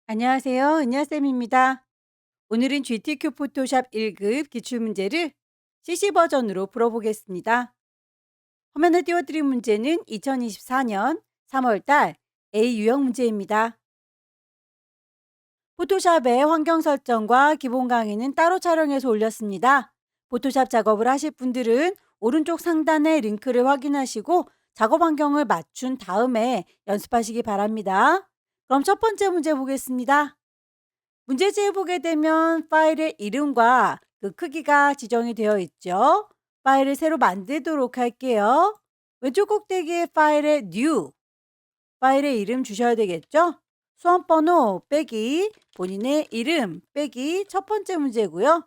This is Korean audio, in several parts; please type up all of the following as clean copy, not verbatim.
안녕하세요. 은하쌤입니다. 오늘은 GTQ 포토샵 1급 기출문제를 CC 버전으로 풀어보겠습니다. 화면에 띄워드린 문제는 2024년 3월달 A 유형 문제입니다. 포토샵의 환경 설정과 기본 강의는 따로 촬영해서 올렸습니다. 포토샵 작업을 하실 분들은 오른쪽 상단의 링크를 확인하시고 작업 환경을 맞춘 다음에 연습하시기 바랍니다. 그럼 첫 번째 문제 보겠습니다. 문제지에 보게 되면 파일의 이름과 그 크기가 지정이 되어 있죠. 파일을 새로 만들도록 할게요. 왼쪽 꼭대기에 파일의 new, 파일의 이름 주셔야 되겠죠? 수험번호 빼기 본인의 이름 빼기 첫 번째 문제고요.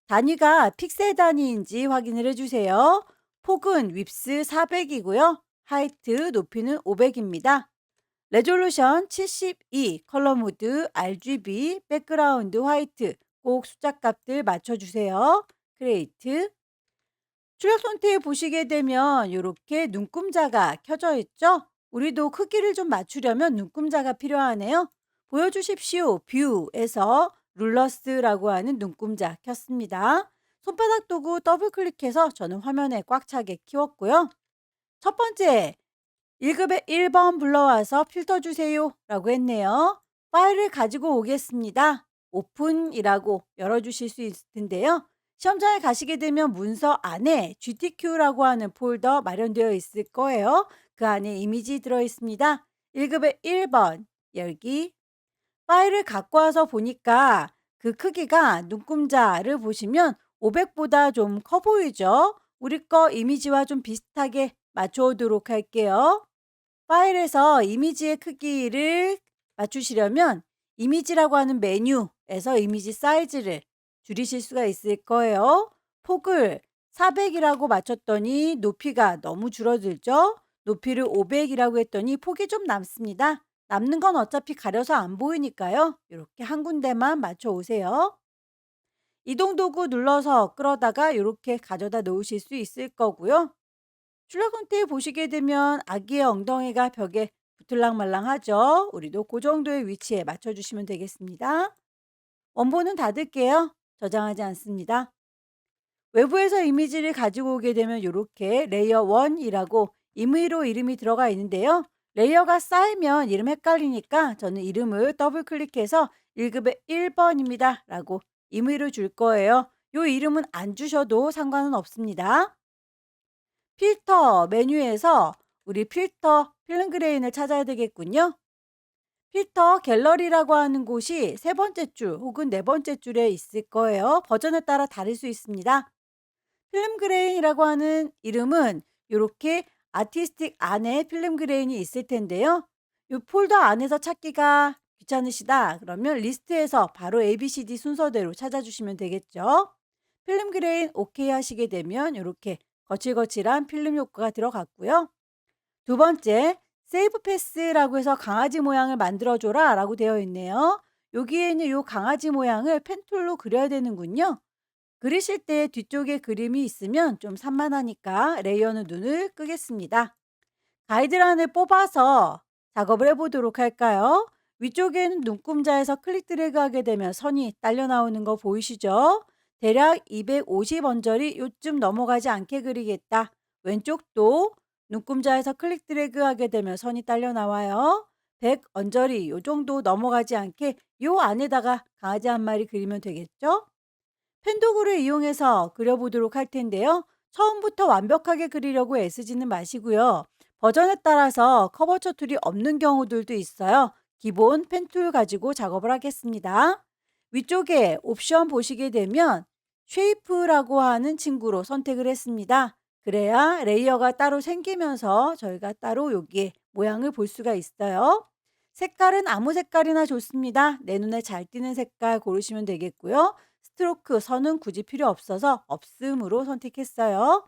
단위가 픽셀 단위인지 확인을 해주세요. 폭은 윕스 400이고요. 하이트 높이는 500입니다. 레졸루션 72, 컬러 모드, RGB, 백그라운드 화이트 꼭 숫자 값들 맞춰주세요. 크리에이트. 출력 선택 보시게 되면 이렇게 눈금자가 켜져 있죠? 우리도 크기를 좀 맞추려면 눈금자가 필요하네요. 보여주십시오. 뷰에서 룰러스라고 하는 눈금자 켰습니다. 손바닥 도구 더블 클릭해서 저는 화면에 꽉 차게 키웠고요. 첫 번째, 1급에 1번 불러와서 필터 주세요 라고 했네요. 파일을 가지고 오겠습니다. 오픈이라고 열어주실 수 있을 텐데요. 시험장에 가시게 되면 문서 안에 GTQ라고 하는 폴더 마련되어 있을 거예요. 그 안에 이미지 들어 있습니다. 1급에 1번 열기. 파일을 갖고 와서 보니까 그 크기가 눈금자를 보시면 500보다 좀 커 보이죠? 우리 거 이미지와 좀 비슷하게 맞춰 오도록 할게요. 파일에서 이미지의 크기를 맞추시려면 이미지라고 하는 메뉴에서 이미지 사이즈를 줄이실 수가 있을 거예요. 폭을 400이라고 맞췄더니 높이가 너무 줄어들죠? 높이를 500이라고 했더니 폭이 좀 남습니다. 남는 건 어차피 가려서 안 보이니까요. 이렇게 한 군데만 맞춰 오세요. 이동 도구 눌러서 끌어다가 이렇게 가져다 놓으실 수 있을 거고요. 출력 상태 보시게 되면 아기의 엉덩이가 벽에 붙을랑말랑하죠. 우리도 그 정도의 위치에 맞춰주시면 되겠습니다. 원본은 닫을게요. 저장하지 않습니다. 외부에서 이미지를 가지고 오게 되면 이렇게 레이어 1이라고 임의로 이름이 들어가 있는데요. 레이어가 쌓이면 이름 헷갈리니까 저는 이름을 더블 클릭해서 1급의 1번입니다 라고 임의로 줄 거예요. 이 이름은 안 주셔도 상관은 없습니다. 필터 메뉴에서 우리 필터 필름 그레인을 찾아야 되겠군요. 필터 갤러리라고 하는 곳이 세 번째 줄 혹은 네 번째 줄에 있을 거예요. 버전에 따라 다를 수 있습니다. 필름 그레인이라고 하는 이름은 이렇게 아티스틱 안에 필름 그레인이 있을 텐데요. 이 폴더 안에서 찾기가 귀찮으시다. 그러면 리스트에서 바로 ABCD 순서대로 찾아주시면 되겠죠. 필름 그레인 OK 하시게 되면 이렇게 거칠거칠한 필름 효과가 들어갔고요. 두 번째, 세이브 패스라고 해서 강아지 모양을 만들어줘라 라고 되어 있네요. 여기에는 이 강아지 모양을 펜툴로 그려야 되는군요. 그리실 때 뒤쪽에 그림이 있으면 좀 산만하니까 레이어는 눈을 끄겠습니다. 가이드란을 뽑아서 작업을 해보도록 할까요? 위쪽에는 눈금자에서 클릭 드래그 하게 되면 선이 딸려 나오는 거 보이시죠? 대략 250언저리 요쯤 넘어가지 않게 그리겠다. 왼쪽도 눈금자에서 클릭 드래그 하게 되면 선이 딸려 나와요. 100언저리 요 정도 넘어가지 않게 요 안에다가 강아지 한 마리 그리면 되겠죠? 펜도구를 이용해서 그려보도록 할 텐데요. 처음부터 완벽하게 그리려고 애쓰지는 마시고요. 버전에 따라서 커버처 툴이 없는 경우들도 있어요. 기본 펜툴 가지고 작업을 하겠습니다. 위쪽에 옵션 보시게 되면 쉐이프라고 하는 친구로 선택을 했습니다. 그래야 레이어가 따로 생기면서 저희가 따로 여기에 모양을 볼 수가 있어요. 색깔은 아무 색깔이나 좋습니다. 내 눈에 잘 띄는 색깔 고르시면 되겠고요. 스트로크 선은 굳이 필요 없어서 없음으로 선택했어요.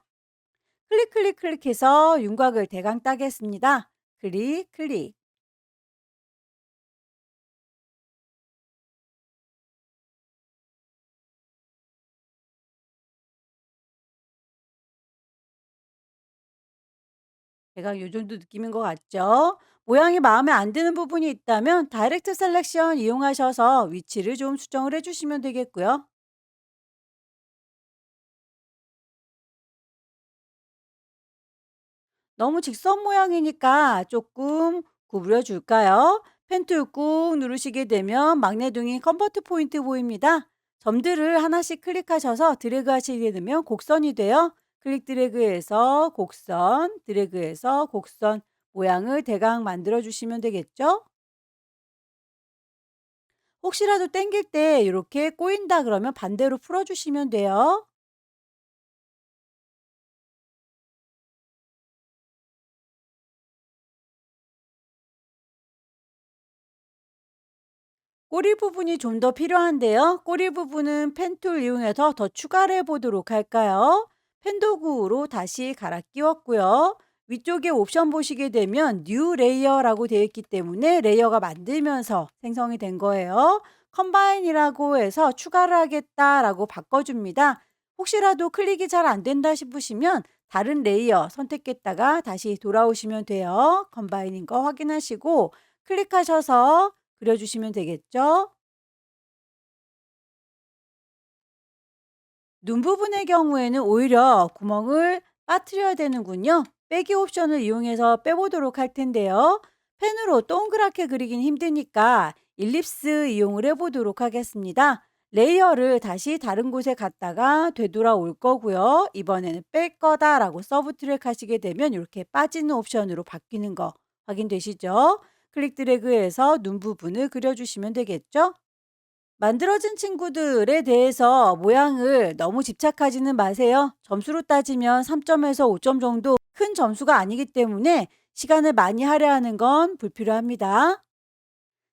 클릭해서 윤곽을 대강 따겠습니다. 클릭. 대강 요 정도 느낌인 것 같죠? 모양이 마음에 안 드는 부분이 있다면 다이렉트 셀렉션 이용하셔서 위치를 좀 수정을 해 주시면 되겠고요. 너무 직선 모양이니까 조금 구부려 줄까요? 펜 툴 꾹 누르시게 되면 magne둥이 컨버트 포인트 보입니다. 점들을 하나씩 클릭하셔서 드래그 하시게 되면 곡선이 돼요. 클릭 드래그해서 곡선, 드래그해서 곡선 모양을 대강 만들어 주시면 되겠죠? 혹시라도 당길 때 이렇게 꼬인다 그러면 반대로 풀어 주시면 돼요. 꼬리 부분이 좀 더 필요한데요. 꼬리 부분은 펜툴 이용해서 더 추가를 해 보도록 할까요? 펜 도구로 다시 갈아 끼웠고요. 위쪽에 옵션 보시게 되면 뉴 레이어라고 되어 있기 때문에 레이어가 만들면서 생성이 된 거예요. 컴바인이라고 해서 추가를 하겠다라고 바꿔줍니다. 혹시라도 클릭이 잘 안 된다 싶으시면 다른 레이어 선택했다가 다시 돌아오시면 돼요. 컴바인인 거 확인하시고 클릭하셔서 그려주시면 되겠죠? 눈 부분의 경우에는 오히려 구멍을 빠뜨려야 되는군요. 빼기 옵션을 이용해서 빼보도록 할 텐데요. 펜으로 동그랗게 그리긴 힘드니까 일립스 이용을 해보도록 하겠습니다. 레이어를 다시 다른 곳에 갔다가 되돌아올 거고요. 이번에는 뺄 거다라고 서브 트랙 하시게 되면 이렇게 빠지는 옵션으로 바뀌는 거 확인되시죠? 클릭 드래그해서 눈 부분을 그려주시면 되겠죠? 만들어진 친구들에 대해서 모양을 너무 집착하지는 마세요. 점수로 따지면 3점에서 5점 정도 큰 점수가 아니기 때문에 시간을 많이 할애하는 건 불필요합니다.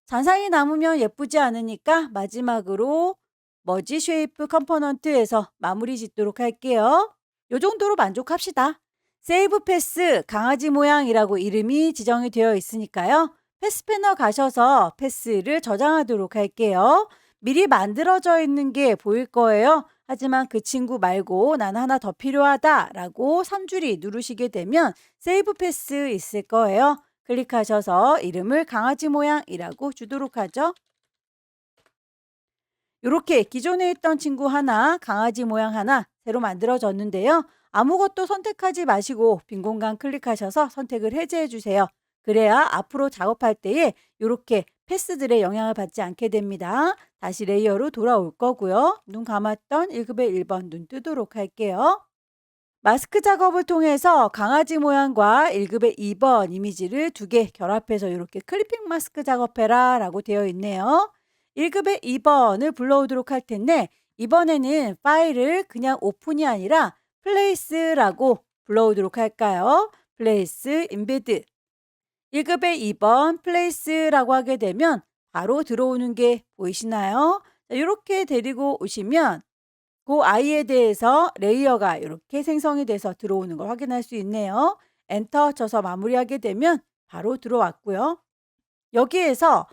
잔상이 남으면 예쁘지 않으니까 마지막으로 머지 쉐이프 컴포넌트에서 마무리 짓도록 할게요. 요 정도로 만족합시다. 세이브 패스 강아지 모양이라고 이름이 지정이 되어 있으니까요. 패스 패너 가셔서 패스를 저장하도록 할게요. 미리 만들어져 있는 게 보일 거예요. 하지만 그 친구 말고 난 하나 더 필요하다라고 3줄이 누르시게 되면 세이브 패스 있을 거예요. 클릭하셔서 이름을 강아지 모양이라고 주도록 하죠. 이렇게 기존에 있던 친구 하나, 강아지 모양 하나 새로 만들어졌는데요. 아무것도 선택하지 마시고 빈 공간 클릭하셔서 선택을 해제해 주세요. 그래야 앞으로 작업할 때에 이렇게 패스들의 영향을 받지 않게 됩니다. 다시 레이어로 돌아올 거고요. 눈 감았던 1급의 1번 눈 뜨도록 할게요. 마스크 작업을 통해서 강아지 모양과 1급의 2번 이미지를 두 개 결합해서 이렇게 클리핑 마스크 작업해라 라고 되어 있네요. 1급의 2번을 불러오도록 할 텐데 이번에는 파일을 그냥 오픈이 아니라 플레이스라고 불러오도록 할까요? 플레이스 인베드 1급의 2번 플레이스라고 하게 되면 바로 들어오는 게 보이시나요? 이렇게 데리고 오시면 그 아이에 대해서 레이어가 이렇게 생성이 돼서 들어오는 걸 확인할 수 있네요. 엔터 쳐서 마무리하게 되면 바로 들어왔고요. 여기에서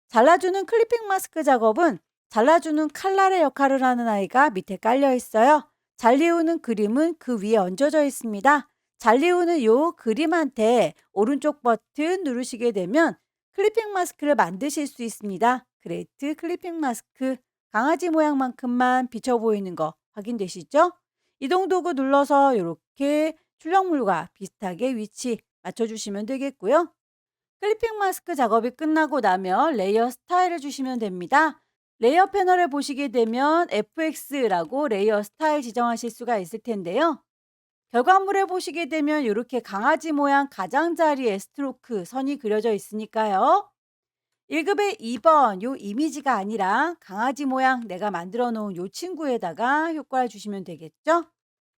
잘라주는 클리핑 마스크 작업은 잘라주는 칼날의 역할을 하는 아이가 밑에 깔려 있어요. 잘리우는 그림은 그 위에 얹어져 있습니다. 잘리우는 요 그림한테 오른쪽 버튼 누르시게 되면 클리핑 마스크를 만드실 수 있습니다. 그레이트 클리핑 마스크 강아지 모양만큼만 비쳐 보이는 거 확인되시죠? 이동 도구 눌러서 이렇게 출력물과 비슷하게 위치 맞춰주시면 되겠고요. 클리핑 마스크 작업이 끝나고 나면 레이어 스타일을 주시면 됩니다. 레이어 패널에 보시게 되면 FX라고 레이어 스타일 지정하실 수가 있을 텐데요. 결과물에 보시게 되면 이렇게 강아지 모양 가장자리에 스트로크 선이 그려져 있으니까요. 1급의 2번 요 이미지가 아니라 강아지 모양 내가 만들어 놓은 요 친구에다가 효과를 주시면 되겠죠.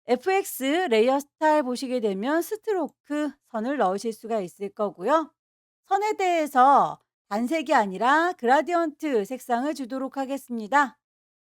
FX 레이어 스타일 보시게 되면 스트로크 선을 넣으실 수가 있을 거고요. 선에 대해서 단색이 아니라 그라디언트 색상을 주도록 하겠습니다.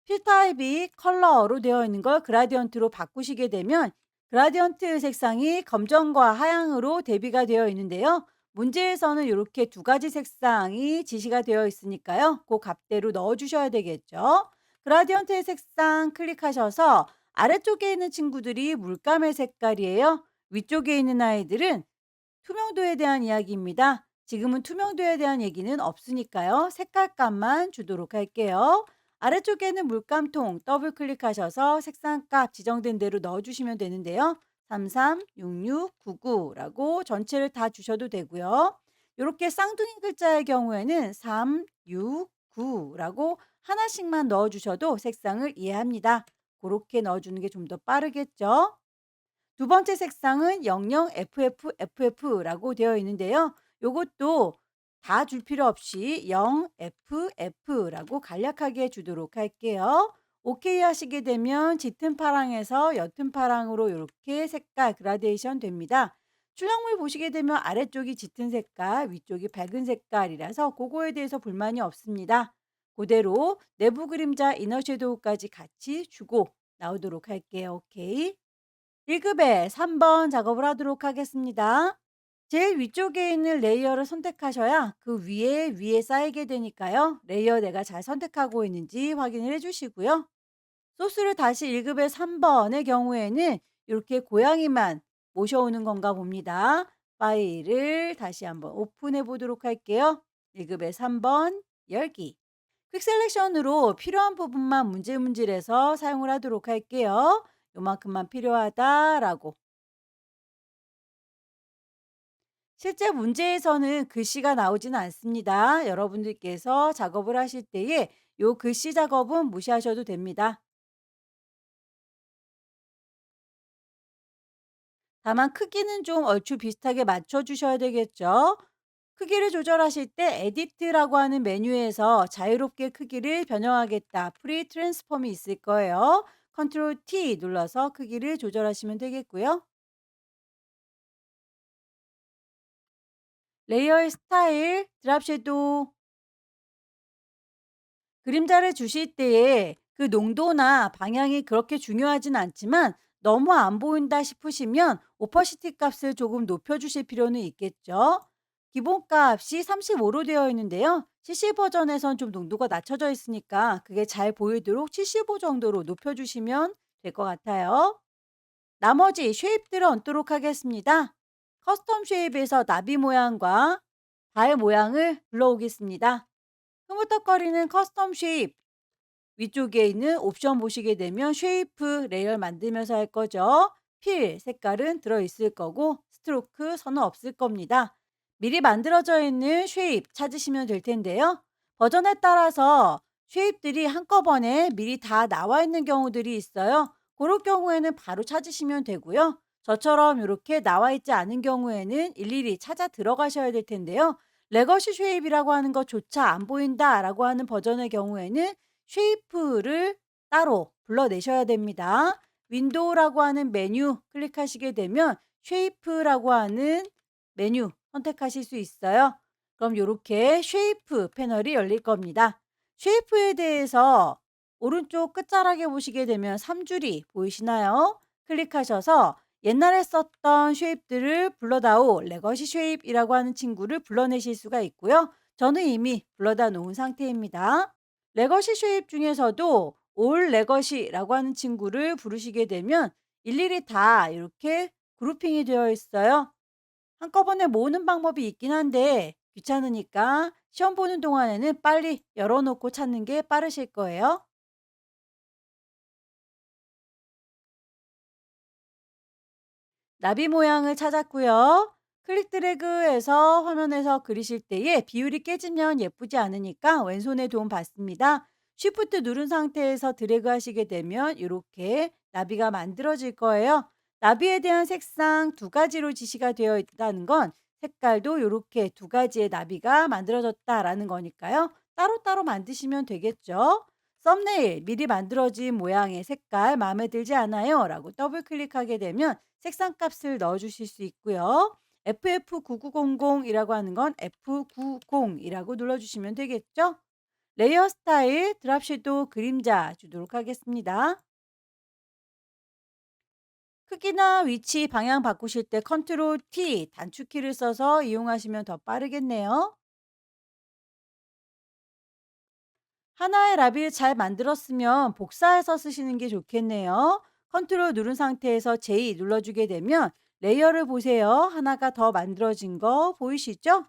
필 타입이 컬러로 되어 있는 걸 그라디언트로 바꾸시게 되면 그라디언트 색상이 검정과 하향으로 대비가 되어 있는데요. 문제에서는 이렇게 두 가지 색상이 지시가 되어 있으니까요. 그 값대로 넣어 주셔야 되겠죠. 그라디언트의 색상 클릭하셔서 아래쪽에 있는 친구들이 물감의 색깔이에요. 위쪽에 있는 아이들은 투명도에 대한 이야기입니다. 지금은 투명도에 대한 얘기는 없으니까요. 색깔값만 주도록 할게요. 아래쪽에는 물감통 더블 클릭하셔서 색상값 지정된 대로 넣어주시면 되는데요. 336699라고 전체를 다 주셔도 되고요. 이렇게 쌍둥이 글자의 경우에는 369라고 하나씩만 넣어주셔도 색상을 이해합니다. 그렇게 넣어주는 게 좀 더 빠르겠죠? 두 번째 색상은 00FFFF라고 되어 있는데요. 요것도 다 줄 필요 없이 0FF라고 간략하게 주도록 할게요. 오케이 하시게 되면 짙은 파랑에서 옅은 파랑으로 이렇게 색깔 그라데이션 됩니다. 출력물 보시게 되면 아래쪽이 짙은 색깔, 위쪽이 밝은 색깔이라서 그거에 대해서 불만이 없습니다. 그대로 내부 그림자 이너 섀도우까지 같이 주고 나오도록 할게요. 오케이. 1급에 3번 작업을 하도록 하겠습니다. 제일 위쪽에 있는 레이어를 선택하셔야 그 위에 쌓이게 되니까요. 레이어 내가 잘 선택하고 있는지 확인을 해주시고요. 소스를 다시 1급의 3번의 경우에는 이렇게 고양이만 모셔오는 건가 봅니다. 파일을 다시 한번 오픈해 보도록 할게요. 1급의 3번 열기. 퀵 셀렉션으로 필요한 부분만 문질문질해서 사용을 하도록 할게요. 요만큼만 필요하다라고. 실제 문제에서는 글씨가 나오지는 않습니다. 여러분들께서 작업을 하실 때에 요 글씨 작업은 무시하셔도 됩니다. 다만 크기는 좀 얼추 비슷하게 맞춰 주셔야 되겠죠. 크기를 조절하실 때 에디트라고 하는 메뉴에서 자유롭게 크기를 변형하겠다. 프리 트랜스폼이 있을 거예요. 컨트롤 T 눌러서 크기를 조절하시면 되겠고요. 레이어의 스타일, 드랍 섀도우, 그림자를 주실 때에 그 농도나 방향이 그렇게 중요하진 않지만 너무 안 보인다 싶으시면 오퍼시티 값을 조금 높여 주실 필요는 있겠죠. 기본 값이 35로 되어 있는데요. CC 버전에선 좀 농도가 낮춰져 있으니까 그게 잘 보이도록 75 정도로 높여 주시면 될 것 같아요. 나머지 쉐입들을 얹도록 하겠습니다. 커스텀 쉐입에서 나비 모양과 발 모양을 불러오겠습니다. 흐뭇덕거리는 커스텀 쉐입 위쪽에 있는 옵션 보시게 되면 쉐이프 레이어 만들면서 할 거죠. 필 색깔은 들어있을 거고 스트로크 선은 없을 겁니다. 미리 만들어져 있는 쉐입 찾으시면 될 텐데요. 버전에 따라서 쉐입들이 한꺼번에 미리 다 나와 있는 경우들이 있어요. 그럴 경우에는 바로 찾으시면 되고요. 저처럼 이렇게 나와 있지 않은 경우에는 일일이 찾아 들어가셔야 될 텐데요. 레거시 쉐입이라고 하는 것조차 안 보인다라고 하는 버전의 경우에는 쉐이프를 따로 불러내셔야 됩니다. 윈도우라고 하는 메뉴 클릭하시게 되면 쉐이프라고 하는 메뉴 선택하실 수 있어요. 그럼 이렇게 쉐이프 패널이 열릴 겁니다. 쉐이프에 대해서 오른쪽 끝자락에 보시게 되면 3줄이 보이시나요? 클릭하셔서 옛날에 썼던 쉐입들을 불러다오 레거시 쉐입이라고 하는 친구를 불러내실 수가 있고요. 저는 이미 불러다 놓은 상태입니다. 레거시 쉐입 중에서도 올 레거시라고 하는 친구를 부르시게 되면 일일이 다 이렇게 그룹핑이 되어 있어요. 한꺼번에 모으는 방법이 있긴 한데 귀찮으니까 시험 보는 동안에는 빨리 열어놓고 찾는 게 빠르실 거예요. 나비 모양을 찾았고요. 클릭 드래그해서 화면에서 그리실 때에 비율이 깨지면 예쁘지 않으니까 왼손의 도움 받습니다. 쉬프트 누른 상태에서 드래그 하시게 되면 이렇게 나비가 만들어질 거예요. 나비에 대한 색상 두 가지로 지시가 되어 있다는 건 색깔도 이렇게 두 가지의 나비가 만들어졌다라는 거니까요. 따로따로 만드시면 되겠죠. 썸네일 미리 만들어진 모양의 색깔 마음에 들지 않아요? 라고 더블 클릭하게 되면 색상 값을 넣어 주실 수 있고요. FF9900이라고 하는 건 F90이라고 눌러 주시면 되겠죠? 레이어 스타일, 드랍 섀도우 그림자 주도록 하겠습니다. 크기나 위치, 방향 바꾸실 때 컨트롤 T 단축키를 써서 이용하시면 더 빠르겠네요. 하나의 라비를 잘 만들었으면 복사해서 쓰시는 게 좋겠네요. 컨트롤 누른 상태에서 J 눌러주게 되면 레이어를 보세요. 하나가 더 만들어진 거 보이시죠?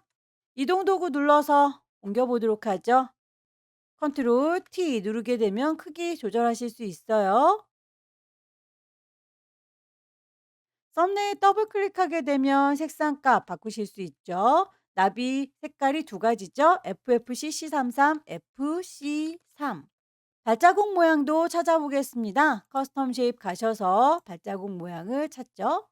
이동 도구 눌러서 옮겨 보도록 하죠. 컨트롤 T 누르게 되면 크기 조절하실 수 있어요. 썸네일 더블 클릭하게 되면 색상값 바꾸실 수 있죠. 나비 색깔이 두 가지죠. FFCC33, FC3. 발자국 모양도 찾아보겠습니다. 커스텀 쉐입 가셔서 발자국 모양을 찾죠.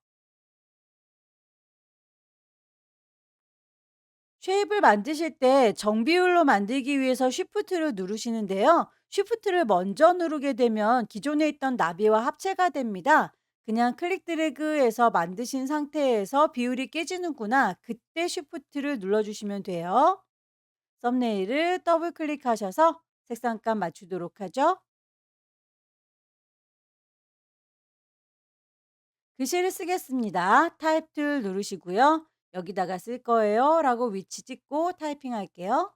쉐입을 만드실 때 정비율로 만들기 위해서 쉬프트를 누르시는데요. 쉬프트를 먼저 누르게 되면 기존에 있던 나비와 합체가 됩니다. 그냥 클릭 드래그해서 만드신 상태에서 비율이 깨지는구나. 그때 쉬프트를 눌러주시면 돼요. 썸네일을 더블 클릭하셔서 색상감 맞추도록 하죠. 글씨를 쓰겠습니다. 타입 툴 누르시고요. 여기다가 쓸 거예요. 라고 위치 찍고 타이핑 할게요.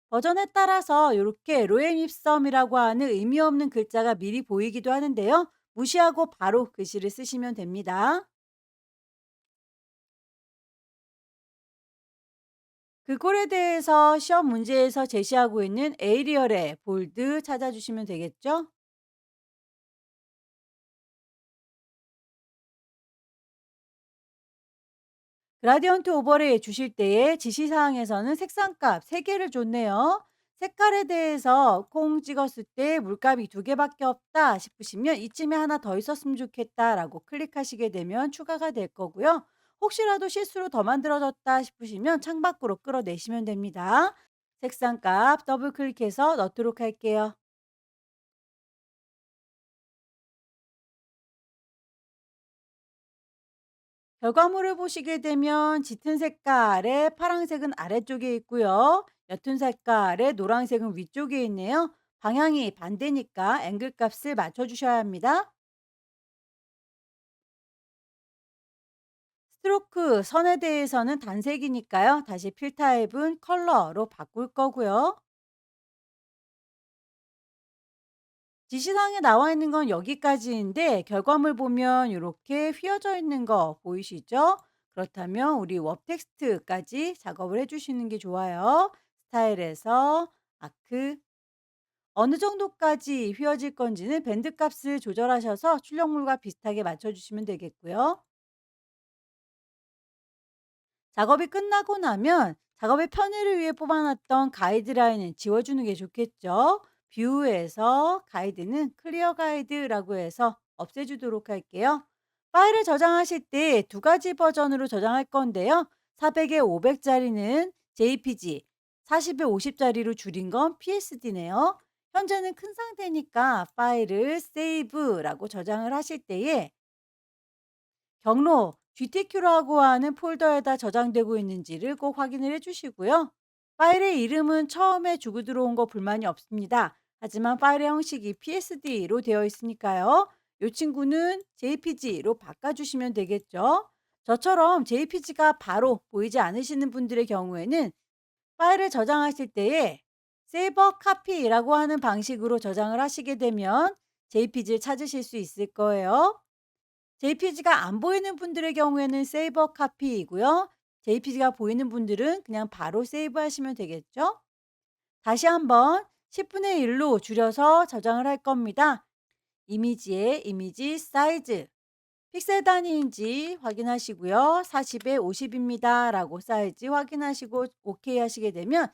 버전에 따라서 이렇게 로엠 입섬이라고 하는 의미 없는 글자가 미리 보이기도 하는데요. 무시하고 바로 글씨를 쓰시면 됩니다. 그 꼴에 대해서 시험 문제에서 제시하고 있는 에이리얼의 볼드 찾아주시면 되겠죠? 그라디언트 오버레이 주실 때에 지시사항에서는 색상값 3개를 줬네요. 색깔에 대해서 콩 찍었을 때 물감이 2개밖에 없다 싶으시면 이쯤에 하나 더 있었으면 좋겠다라고 클릭하시게 되면 추가가 될 거고요. 혹시라도 실수로 더 만들어졌다 싶으시면 창밖으로 끌어내시면 됩니다. 색상값 더블 클릭해서 넣도록 할게요. 결과물을 보시게 되면 짙은 색깔의 파란색은 아래쪽에 있고요. 옅은 색깔의 노란색은 위쪽에 있네요. 방향이 반대니까 앵글 값을 맞춰주셔야 합니다. 스트로크 선에 대해서는 단색이니까요. 다시 필 타입은 컬러로 바꿀 거고요. 지시사항에 나와 있는 건 여기까지인데 결과물 보면 이렇게 휘어져 있는 거 보이시죠? 그렇다면 우리 웹 텍스트까지 작업을 해주시는 게 좋아요. 스타일에서 아크 어느 정도까지 휘어질 건지는 밴드 값을 조절하셔서 출력물과 비슷하게 맞춰주시면 되겠고요. 작업이 끝나고 나면 작업의 편의를 위해 뽑아놨던 가이드라인은 지워주는 게 좋겠죠. 뷰에서 가이드는 클리어 가이드라고 해서 없애주도록 할게요. 파일을 저장하실 때 두 가지 버전으로 저장할 건데요. 400에 500짜리는 JPG, 40에 50짜리로 줄인 건 PSD네요. 현재는 큰 상태니까 파일을 세이브라고 저장을 하실 때에 경로 GTQ라고 하는 폴더에다 저장되고 있는지를 꼭 확인을 해 주시고요. 파일의 이름은 처음에 주고 들어온 거 불만이 없습니다. 하지만 파일의 형식이 PSD로 되어 있으니까요. 이 친구는 JPG로 바꿔주시면 되겠죠. 저처럼 JPG가 바로 보이지 않으시는 분들의 경우에는 파일을 저장하실 때에 세이버 카피라고 하는 방식으로 저장을 하시게 되면 JPG를 찾으실 수 있을 거예요. JPG가 안 보이는 분들의 경우에는 세이버 카피이고요. JPG가 보이는 분들은 그냥 바로 세이브 하시면 되겠죠. 다시 한번 10분의 1로 줄여서 저장을 할 겁니다. 이미지의 이미지 사이즈, 픽셀 단위인지 확인하시고요. 40에 50입니다. 라고 사이즈 확인하시고 OK 하시게 되면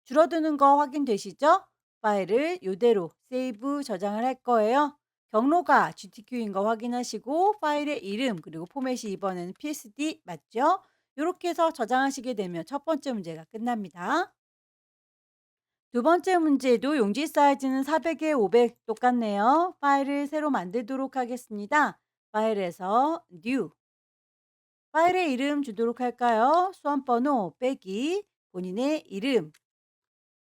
줄어드는 거 확인되시죠? 파일을 이대로 세이브 저장을 할 거예요. 경로가 GTQ인 거 확인하시고 파일의 이름 그리고 포맷이 이번에는 PSD 맞죠? 이렇게 해서 저장하시게 되면 첫 번째 문제가 끝납니다. 두 번째 문제도 용지 사이즈는 400에 500 똑같네요. 파일을 새로 만들도록 하겠습니다. 파일에서 New 파일의 이름 주도록 할까요? 수험번호 빼기 본인의 이름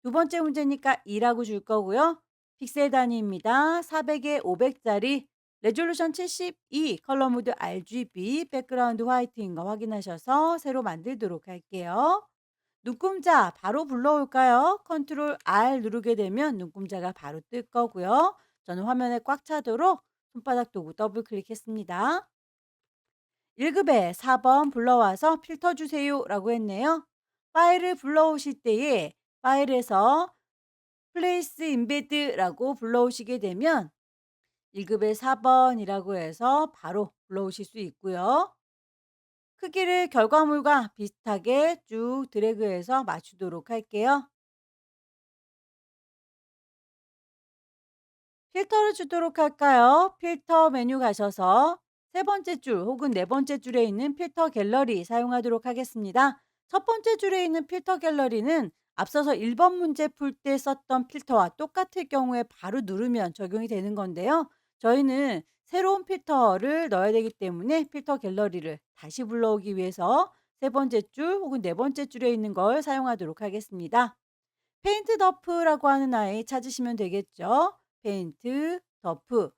두 번째 문제니까 2라고 줄 거고요. 픽셀 단위입니다. 400에 500짜리 레졸루션 72 컬러 모드 RGB 백그라운드 화이트인 거 확인하셔서 새로 만들도록 할게요. 눈금자 바로 불러올까요? 컨트롤 R 누르게 되면 눈금자가 바로 뜰 거고요. 저는 화면에 꽉 차도록 손바닥 도구 더블 클릭했습니다. 1급에 4번 불러와서 필터 주세요라고 했네요. 파일을 불러오실 때에 파일에서 place embed라고 불러오시게 되면 1급에 4번이라고 해서 바로 불러오실 수 있고요. 크기를 결과물과 비슷하게 쭉 드래그해서 맞추도록 할게요. 필터를 주도록 할까요? 필터 메뉴 가셔서 세 번째 줄 혹은 네 번째 줄에 있는 필터 갤러리 사용하도록 하겠습니다. 첫 번째 줄에 있는 필터 갤러리는 앞서서 1번 문제 풀 때 썼던 필터와 똑같을 경우에 바로 누르면 적용이 되는 건데요. 저희는 새로운 필터를 넣어야 되기 때문에 필터 갤러리를 다시 불러오기 위해서 세 번째 줄 혹은 네 번째 줄에 있는 걸 사용하도록 하겠습니다. 페인트 더프라고 하는 아이 찾으시면 되겠죠. 페인트, 더프,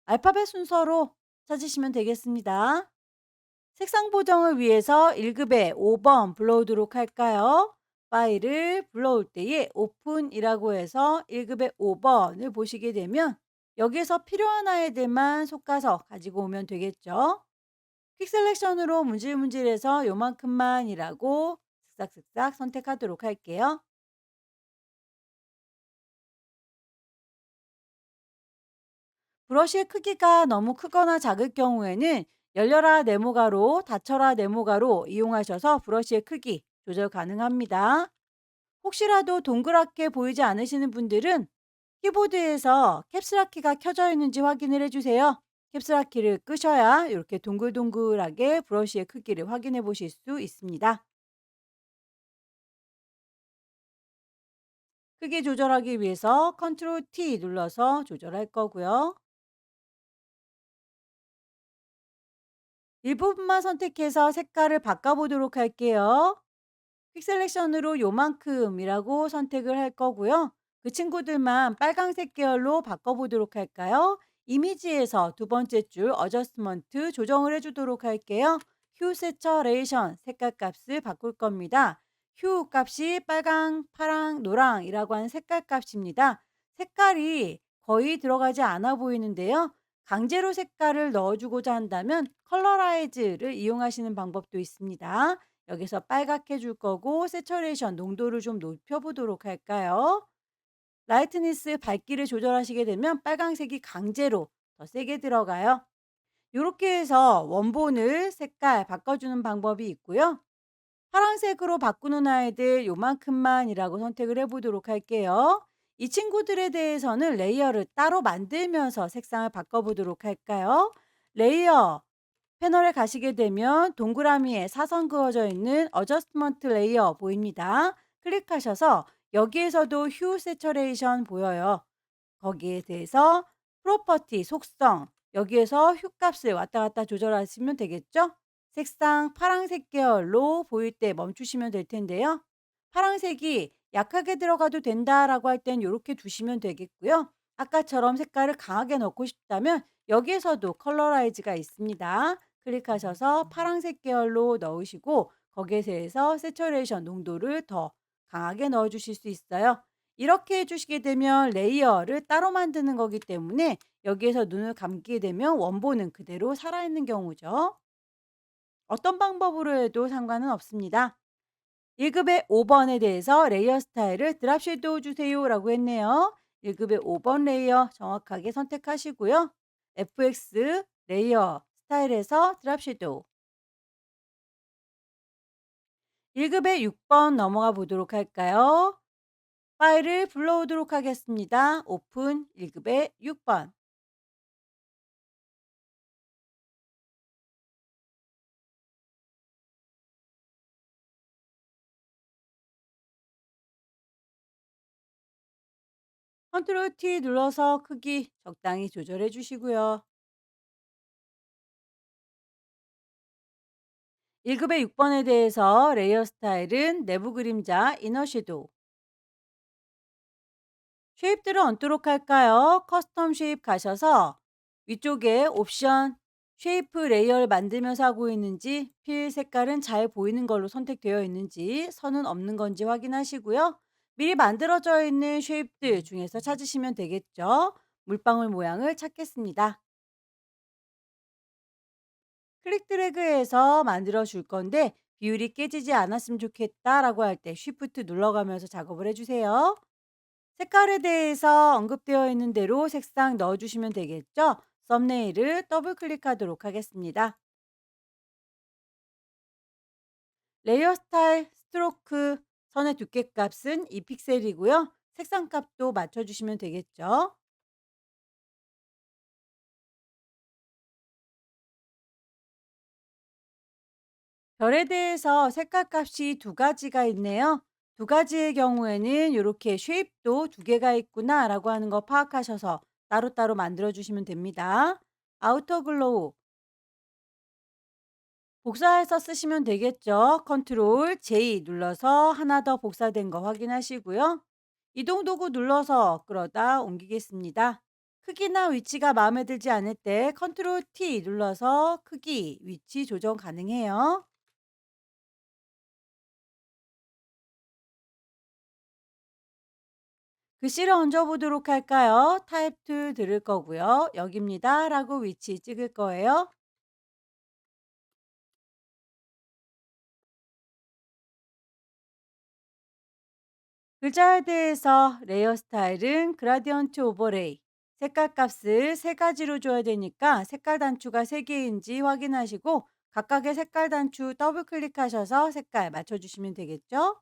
알파벳 순서로 찾으시면 되겠습니다. 색상 보정을 위해서 1급에 5번 불러오도록 할까요? 파일을 불러올 때에 오픈이라고 해서 1급에 5번을 보시게 되면 여기에서 필요한 아이들만 솎아서 가지고 오면 되겠죠. 퀵 셀렉션으로 문질문질해서 요만큼만이라고 쓱싹쓱싹 선택하도록 할게요. 브러쉬의 크기가 너무 크거나 작을 경우에는 열려라 네모가로, 닫혀라 네모가로 이용하셔서 브러쉬의 크기 조절 가능합니다. 혹시라도 동그랗게 보이지 않으시는 분들은 키보드에서 캡슐라 키가 켜져 있는지 확인을 해주세요. 캡슐라 키를 끄셔야 이렇게 동글동글하게 브러쉬의 크기를 확인해 보실 수 있습니다. 크기 조절하기 위해서 컨트롤 T 눌러서 조절할 거고요. 일부분만 선택해서 색깔을 바꿔보도록 할게요. 퀵 셀렉션으로 요만큼이라고 선택을 할 거고요. 그 친구들만 빨강색 계열로 바꿔보도록 할까요? 이미지에서 두 번째 줄 어저스먼트 조정을 해주도록 할게요. 휴 세처레이션 색깔 값을 바꿀 겁니다. 휴 값이 빨강, 파랑, 노랑이라고 하는 색깔 값입니다. 색깔이 거의 들어가지 않아 보이는데요. 강제로 색깔을 넣어주고자 한다면 컬러라이즈를 이용하시는 방법도 있습니다. 여기서 빨갛게 줄 거고 세처레이션 농도를 좀 높여 보도록 할까요? 라이트니스 밝기를 조절하시게 되면 빨강색이 강제로 더 세게 들어가요. 이렇게 해서 원본을 색깔 바꿔주는 방법이 있고요. 파란색으로 바꾸는 아이들 요만큼만이라고 선택을 해 보도록 할게요. 이 친구들에 대해서는 레이어를 따로 만들면서 색상을 바꿔보도록 할까요? 레이어 패널에 가시게 되면 동그라미에 사선 그어져 있는 어저스트먼트 레이어 보입니다. 클릭하셔서 여기에서도 휴 세처레이션 보여요. 거기에 대해서 프로퍼티 속성 여기에서 휴 값을 왔다 갔다 조절하시면 되겠죠? 색상 파란색 계열로 보일 때 멈추시면 될 텐데요. 파란색이 약하게 들어가도 된다라고 할 땐 이렇게 두시면 되겠고요. 아까처럼 색깔을 강하게 넣고 싶다면 여기에서도 컬러라이즈가 있습니다. 클릭하셔서 파란색 계열로 넣으시고 거기에 대해서 세처레이션 농도를 더 강하게 넣어 주실 수 있어요. 이렇게 해 주시게 되면 레이어를 따로 만드는 거기 때문에 여기에서 눈을 감게 되면 원본은 그대로 살아있는 경우죠. 어떤 방법으로 해도 상관은 없습니다. 1급의 5번에 대해서 레이어 스타일을 드랍 섀도우 주세요라고 했네요. 1급의 5번 레이어 정확하게 선택하시고요. FX 레이어 스타일에서 드랍 섀도우 1급의 6번 넘어가 보도록 할까요? 파일을 불러오도록 하겠습니다. 오픈 1급의 6번. 컨트롤 T 눌러서 크기 적당히 조절해 주시고요. 1급의 6번에 대해서 레이어 스타일은 내부 그림자 이너 섀도우. 쉐입들을 얹도록 할까요? 커스텀 쉐입 가셔서 위쪽에 옵션 쉐이프 레이어를 만들면서 하고 있는지 필 색깔은 잘 보이는 걸로 선택되어 있는지 선은 없는 건지 확인하시고요. 미리 만들어져 있는 쉐입들 중에서 찾으시면 되겠죠. 물방울 모양을 찾겠습니다. 클릭 드래그해서 만들어 줄 건데 비율이 깨지지 않았으면 좋겠다라고 할 때 쉬프트 눌러가면서 작업을 해 주세요. 색깔에 대해서 언급되어 있는 대로 색상 넣어 주시면 되겠죠? 썸네일을 더블 클릭하도록 하겠습니다. 레이어 스타일 스트로크 선의 두께 값은 2픽셀이고요. 색상 값도 맞춰 주시면 되겠죠? 별에 대해서 색깔 값이 두 가지가 있네요. 두 가지의 경우에는 이렇게 쉐입도 두 개가 있구나라고 하는 거 파악하셔서 따로따로 만들어 주시면 됩니다. 아우터 글로우 복사해서 쓰시면 되겠죠. 컨트롤 J 눌러서 하나 더 복사된 거 확인하시고요. 이동 도구 눌러서 끌어다 옮기겠습니다. 크기나 위치가 마음에 들지 않을 때 컨트롤 T 눌러서 크기, 위치 조정 가능해요. 글씨를 얹어 보도록 할까요? 타입 2 들을 거고요. 여기입니다. 라고 위치 찍을 거예요. 글자에 대해서 레이어 스타일은 그라디언트 오버레이. 색깔 값을 세 가지로 줘야 되니까 색깔 단추가 세 개인지 확인하시고 각각의 색깔 단추 더블 클릭하셔서 색깔 맞춰주시면 되겠죠?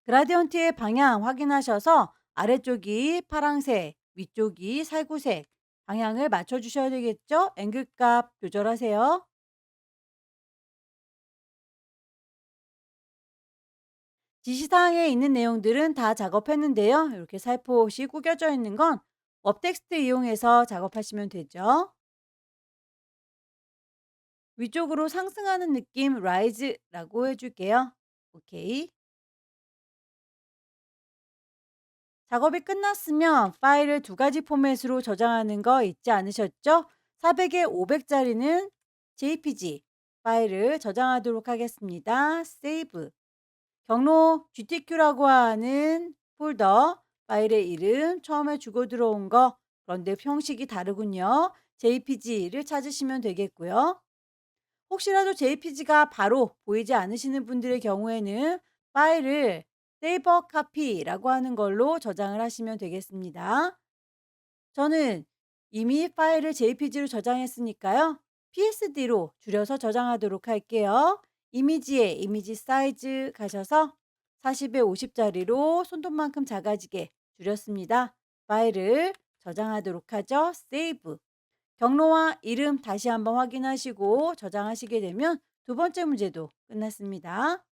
그라디언트의 방향 확인하셔서 아래쪽이 파랑색, 위쪽이 살구색 방향을 맞춰주셔야 되겠죠? 앵글 값 조절하세요. 지시사항에 있는 내용들은 다 작업했는데요. 이렇게 살포시 구겨져 있는 건 업텍스트 이용해서 작업하시면 되죠. 위쪽으로 상승하는 느낌 rise라고 해줄게요. 오케이. 작업이 끝났으면 파일을 두 가지 포맷으로 저장하는 거 잊지 않으셨죠? 400에 500짜리는 JPG 파일을 저장하도록 하겠습니다. 세이브. 경로 GTQ라고 하는 폴더 파일의 이름 처음에 주고 들어온 거 그런데 형식이 다르군요. JPG를 찾으시면 되겠고요. 혹시라도 JPG가 바로 보이지 않으시는 분들의 경우에는 파일을 세이버 카피라고 하는 걸로 저장을 하시면 되겠습니다. 저는 이미 파일을 JPG로 저장했으니까요. PSD로 줄여서 저장하도록 할게요. 이미지에 이미지 사이즈 가셔서 40에 50짜리로 손톱만큼 작아지게 줄였습니다. 파일을 저장하도록 하죠. 세이브. 경로와 이름 다시 한번 확인하시고 저장하시게 되면 두 번째 문제도 끝났습니다.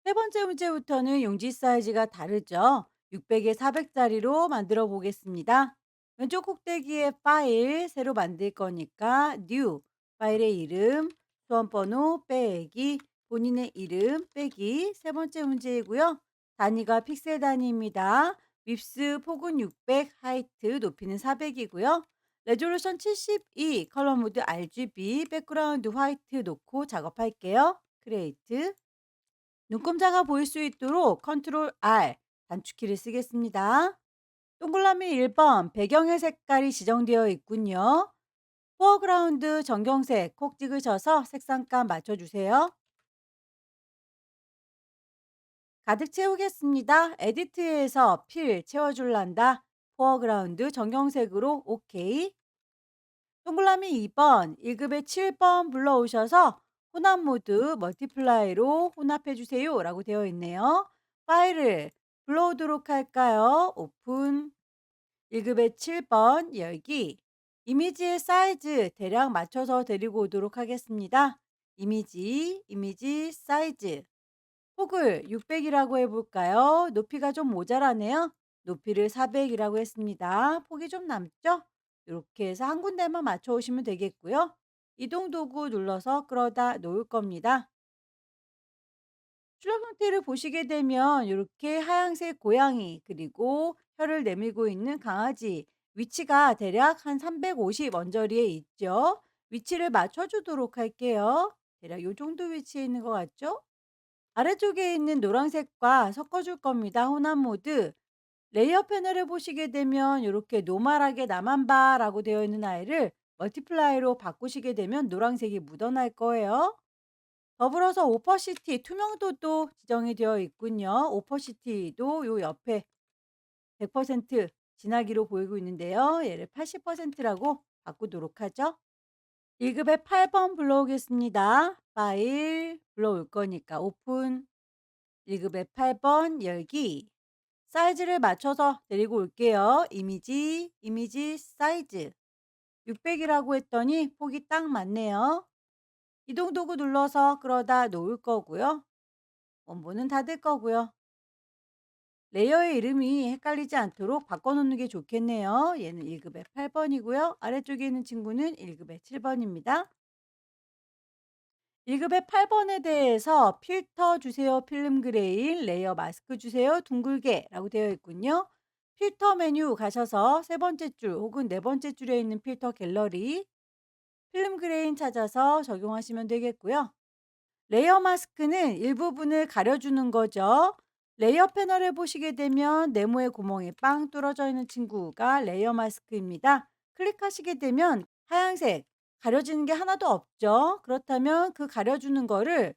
세 번째 문제부터는 용지 사이즈가 다르죠. 600에 400짜리로 만들어 보겠습니다. 왼쪽 꼭대기에 파일 새로 만들 거니까 new 파일의 이름, 수험번호 빼기, 본인의 이름 빼기 세 번째 문제이고요. 단위가 픽셀 단위입니다. width 폭은 600, 하이트 높이는 400이고요. 레졸루션 72, 컬러 모드 RGB, 백그라운드 화이트 놓고 작업할게요. 크리에이트. 눈금자가 보일 수 있도록 컨트롤 R 단축키를 쓰겠습니다. 동그라미 1번 배경의 색깔이 지정되어 있군요. 포어그라운드 전경색 콕 찍으셔서 색상감 맞춰주세요. 가득 채우겠습니다. 에디트에서 필 채워줄란다. 포어그라운드 전경색으로 오케이. 동그라미 2번 1급에 7번 불러오셔서 혼합 모드 멀티플라이로 혼합해 주세요 라고 되어 있네요. 파일을 불러오도록 할까요? 오픈. 1급에 7번 열기. 이미지의 사이즈 대략 맞춰서 데리고 오도록 하겠습니다. 이미지 사이즈. 폭을 600이라고 해볼까요? 높이가 좀 모자라네요. 높이를 400이라고 했습니다. 폭이 좀 남죠? 이렇게 해서 한 군데만 맞춰 오시면 되겠고요. 이동 도구 눌러서 끌어다 놓을 겁니다. 출력 형태를 보시게 되면 이렇게 하얀색 고양이 그리고 혀를 내밀고 있는 강아지 위치가 대략 한 350 언저리에 있죠. 위치를 맞춰주도록 할게요. 대략 이 정도 위치에 있는 것 같죠? 아래쪽에 있는 노란색과 섞어줄 겁니다. 혼합 모드. 레이어 패널을 보시게 되면 이렇게 노멀하게 나만 봐라고 되어 있는 아이를 멀티플라이로 바꾸시게 되면 노란색이 묻어날 거예요. 더불어서 오퍼시티 투명도도 지정이 되어 있군요. 오퍼시티도 요 옆에 100% 진하기로 보이고 있는데요. 얘를 80%라고 바꾸도록 하죠. 1급에 8번 불러오겠습니다. 파일 불러올 거니까 오픈. 1급에 8번 열기. 사이즈를 맞춰서 데리고 올게요. 이미지 사이즈. 600이라고 했더니 폭이 딱 맞네요. 이동 도구 눌러서 끌어다 놓을 거고요. 원본은 닫을 거고요. 레이어의 이름이 헷갈리지 않도록 바꿔놓는 게 좋겠네요. 얘는 1급의 8번이고요. 아래쪽에 있는 친구는 1급의 7번입니다. 1급의 8번에 대해서 필터 주세요, 필름 그레인, 레이어 마스크 주세요, 둥글게 라고 되어 있군요. 필터 메뉴 가셔서 세 번째 줄 혹은 네 번째 줄에 있는 필터 갤러리, 필름 그레인 찾아서 적용하시면 되겠고요. 레이어 마스크는 일부분을 가려주는 거죠. 레이어 패널을 보시게 되면 네모의 구멍이 빵 뚫어져 있는 친구가 레이어 마스크입니다. 클릭하시게 되면 하얀색 가려지는 게 하나도 없죠. 그렇다면 그 가려주는 거를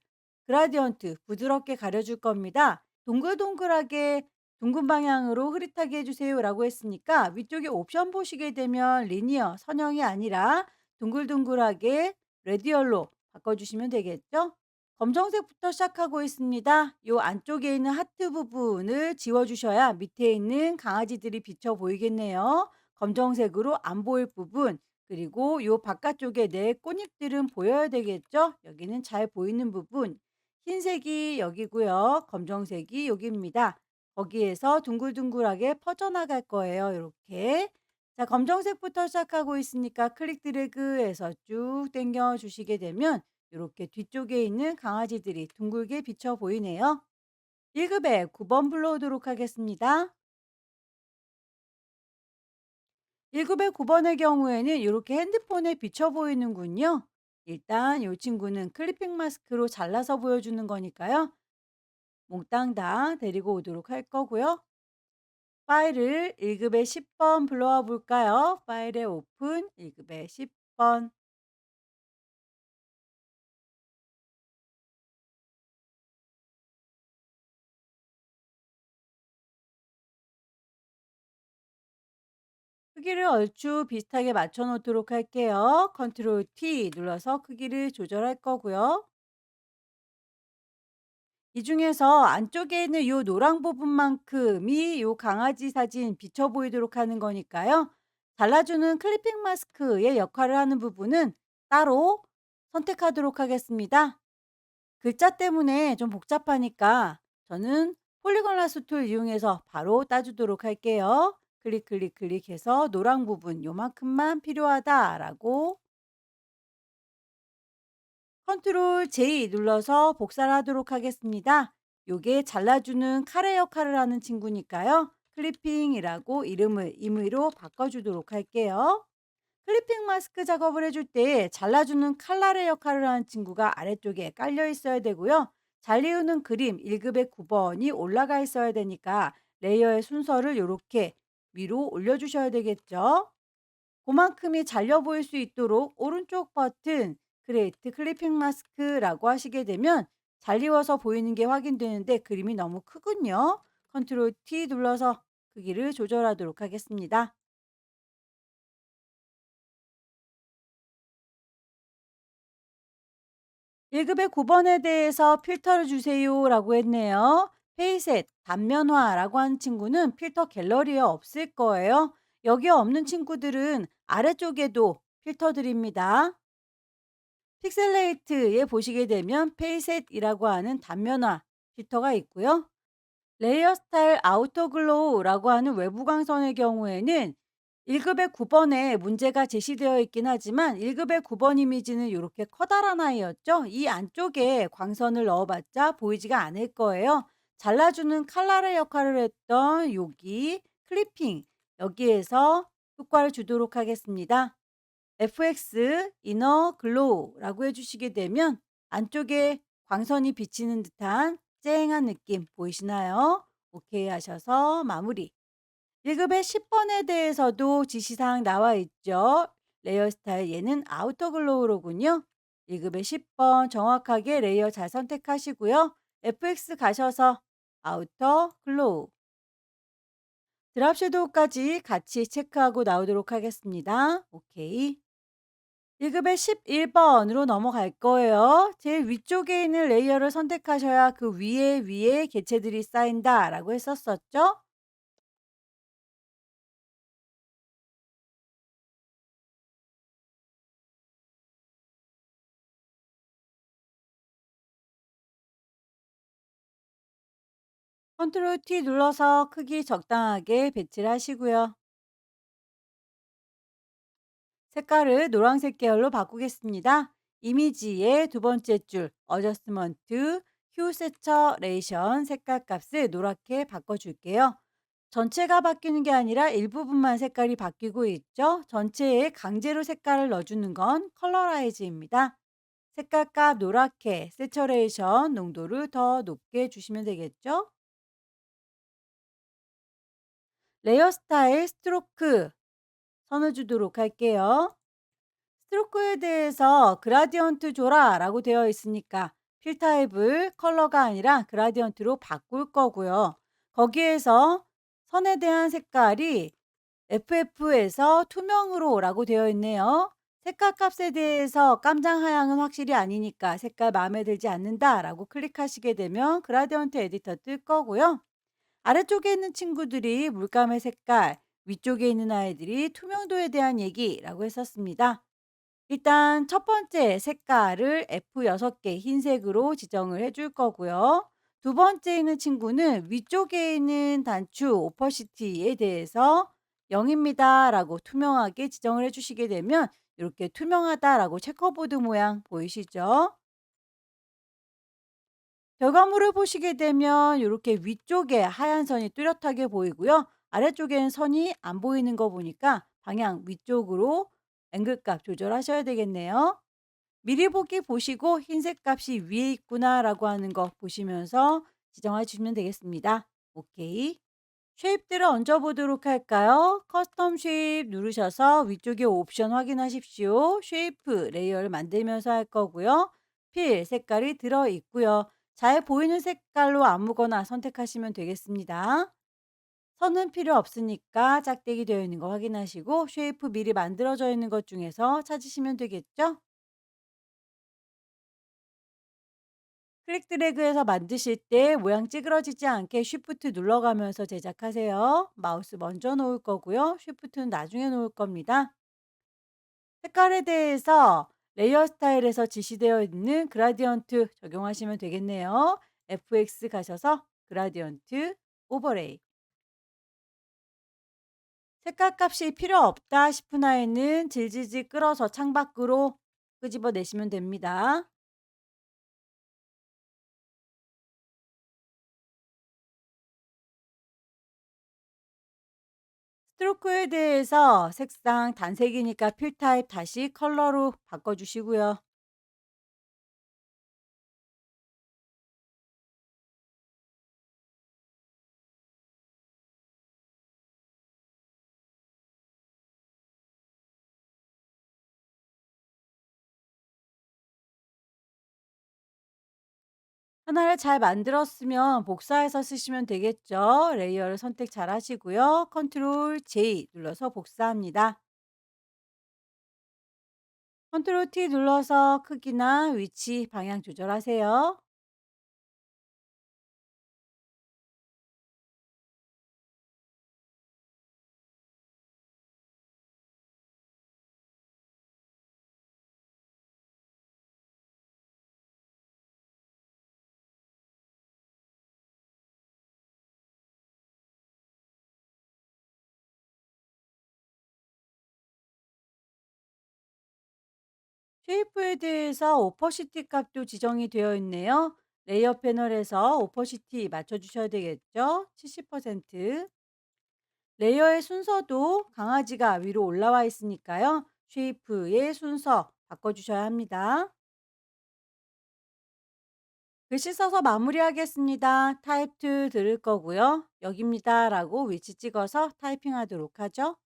그라디언트 부드럽게 가려줄 겁니다. 동글동글하게 둥근 방향으로 흐릿하게 해주세요라고 했으니까 위쪽에 옵션 보시게 되면 리니어 선형이 아니라 둥글둥글하게 레디얼로 바꿔주시면 되겠죠. 검정색부터 시작하고 있습니다. 요 안쪽에 있는 하트 부분을 지워주셔야 밑에 있는 강아지들이 비쳐 보이겠네요. 검정색으로 안 보일 부분, 그리고 요 바깥쪽에 내 꽃잎들은 보여야 되겠죠? 여기는 잘 보이는 부분. 흰색이 여기고요. 검정색이 여기입니다. 거기에서 둥글둥글하게 퍼져나갈 거예요. 이렇게. 자, 검정색부터 시작하고 있으니까 클릭 드래그해서 쭉 당겨 주시게 되면 이렇게 뒤쪽에 있는 강아지들이 둥글게 비쳐 보이네요. 1급에 9번 불러오도록 하겠습니다. 1급의 9번의 경우에는 이렇게 핸드폰에 비쳐 보이는군요. 일단 이 친구는 클리핑 마스크로 잘라서 보여주는 거니까요. 몽땅 다 데리고 오도록 할 거고요. 파일을 1급에 10번 불러와 볼까요? 파일의 오픈 1급에 10번. 크기를 얼추 비슷하게 맞춰 놓도록 할게요. 컨트롤 T 눌러서 크기를 조절할 거고요. 이 중에서 안쪽에 있는 요 노랑 부분만큼이 요 강아지 사진 비쳐 보이도록 하는 거니까요. 잘라주는 클리핑 마스크의 역할을 하는 부분은 따로 선택하도록 하겠습니다. 글자 때문에 좀 복잡하니까 저는 폴리곤 라sso 툴 이용해서 바로 따주도록 할게요. 클릭해서 노랑 부분 요만큼만 필요하다라고 컨트롤 J 눌러서 복사를 하도록 하겠습니다. 요게 잘라주는 카레 역할을 하는 친구니까요. 클리핑이라고 이름을 임의로 바꿔주도록 할게요. 클리핑 마스크 작업을 해줄 때 잘라주는 칼날의 역할을 하는 친구가 아래쪽에 깔려 있어야 되고요. 잘리우는 그림 1급의 9번이 올라가 있어야 되니까 레이어의 순서를 이렇게 위로 올려주셔야 되겠죠. 그만큼이 잘려 보일 수 있도록 오른쪽 버튼 크리에이트 클리핑 마스크라고 하시게 되면 잘리워서 보이는 게 확인되는데 그림이 너무 크군요. 컨트롤 T 눌러서 크기를 조절하도록 하겠습니다. 1급의 9번에 대해서 필터를 주세요라고 했네요. 페이셋, 단면화라고 하는 친구는 필터 갤러리에 없을 거예요. 여기에 없는 친구들은 아래쪽에도 필터들입니다. 픽셀레이트에 보시게 되면 페이셋이라고 하는 단면화 필터가 있고요. 레이어 스타일 아우터 글로우라고 하는 외부 광선의 경우에는 1급의 9번에 문제가 제시되어 있긴 하지만 1급의 9번 이미지는 이렇게 커다란 아이였죠. 이 안쪽에 광선을 넣어봤자 보이지가 않을 거예요. 잘라주는 칼날의 역할을 했던 여기 클리핑 여기에서 효과를 주도록 하겠습니다. FX 이너 글로우라고 해주시게 되면 안쪽에 광선이 비치는 듯한 쨍한 느낌 보이시나요? 오케이 하셔서 마무리. 1급의 10번에 대해서도 지시사항 나와 있죠. 레이어 스타일 얘는 아우터 글로우로군요. 1급의 10번 정확하게 레이어 잘 선택하시고요. FX 가셔서 아우터 글로우 드랍 섀도우까지 같이 체크하고 나오도록 하겠습니다. 오케이. 1급의 11번으로 넘어갈 거예요. 제일 위쪽에 있는 레이어를 선택하셔야 그 위에 개체들이 쌓인다라고 했었었죠. 컨트롤 T 눌러서 크기 적당하게 배치를 하시고요. 색깔을 노란색 계열로 바꾸겠습니다. 이미지의 두 번째 줄 어저스먼트 휴 세처레이션 색깔 값을 노랗게 바꿔줄게요. 전체가 바뀌는 게 아니라 일부분만 색깔이 바뀌고 있죠. 전체에 강제로 색깔을 넣어주는 건 컬러라이즈입니다. 색깔값 노랗게 세처레이션 농도를 더 높게 주시면 되겠죠. 레이어 스타일 스트로크 선을 주도록 할게요. 스트로크에 대해서 그라디언트 줘라라고 되어 있으니까 필 타입을 컬러가 아니라 그라디언트로 바꿀 거고요. 거기에서 선에 대한 색깔이 FF에서 투명으로라고 되어 있네요. 색깔 값에 대해서 깜장 하향은 확실히 아니니까 색깔 마음에 들지 않는다라고 클릭하시게 되면 그라디언트 에디터 뜰 거고요. 아래쪽에 있는 친구들이 물감의 색깔, 위쪽에 있는 아이들이 투명도에 대한 얘기라고 했었습니다. 일단 첫 번째 색깔을 F6개 흰색으로 지정을 해줄 거고요. 두 번째 있는 친구는 위쪽에 있는 단추 오퍼시티에 대해서 0입니다 라고 투명하게 지정을 해주시게 되면 이렇게 투명하다라고 체커보드 모양 보이시죠? 결과물을 보시게 되면 이렇게 위쪽에 하얀 선이 뚜렷하게 보이고요. 아래쪽에는 선이 안 보이는 거 보니까 방향 위쪽으로 앵글 값 조절하셔야 되겠네요. 미리 보기 보시고 흰색 값이 위에 있구나라고 하는 거 보시면서 지정해 주시면 되겠습니다. 오케이. 쉐입들을 얹어 보도록 할까요? 커스텀 쉐입 누르셔서 위쪽에 옵션 확인하십시오. 쉐이프 레이어를 만들면서 할 거고요. 필 색깔이 들어 있고요. 잘 보이는 색깔로 아무거나 선택하시면 되겠습니다. 선은 필요 없으니까 짝대기 되어 있는 거 확인하시고 쉐이프 미리 만들어져 있는 것 중에서 찾으시면 되겠죠? 클릭 드래그해서 만드실 때 모양 찌그러지지 않게 쉬프트 눌러가면서 제작하세요. 마우스 먼저 놓을 거고요. 쉬프트는 나중에 놓을 겁니다. 색깔에 대해서 레이어 스타일에서 지시되어 있는 그라디언트 적용하시면 되겠네요. FX 가셔서 그라디언트 오버레이 색깔 값이 필요 없다 싶은 아이는 질질질 끌어서 창밖으로 끄집어내시면 됩니다. 스트로크에 대해서 색상 단색이니까 필 타입 다시 컬러로 바꿔주시고요. 하나를 잘 만들었으면 복사해서 쓰시면 되겠죠. 레이어를 선택 잘 하시고요. 컨트롤 J 눌러서 복사합니다. 컨트롤 T 눌러서 크기나 위치, 방향 조절하세요. 쉐이프에 대해서 오퍼시티 값도 지정이 되어 있네요. 레이어 패널에서 오퍼시티 맞춰주셔야 되겠죠. 70%. 레이어의 순서도 강아지가 위로 올라와 있으니까요. 쉐이프의 순서 바꿔주셔야 합니다. 글씨 써서 마무리하겠습니다. 타입 to 들을 거고요. 여기입니다 라고 위치 찍어서 타이핑하도록 하죠.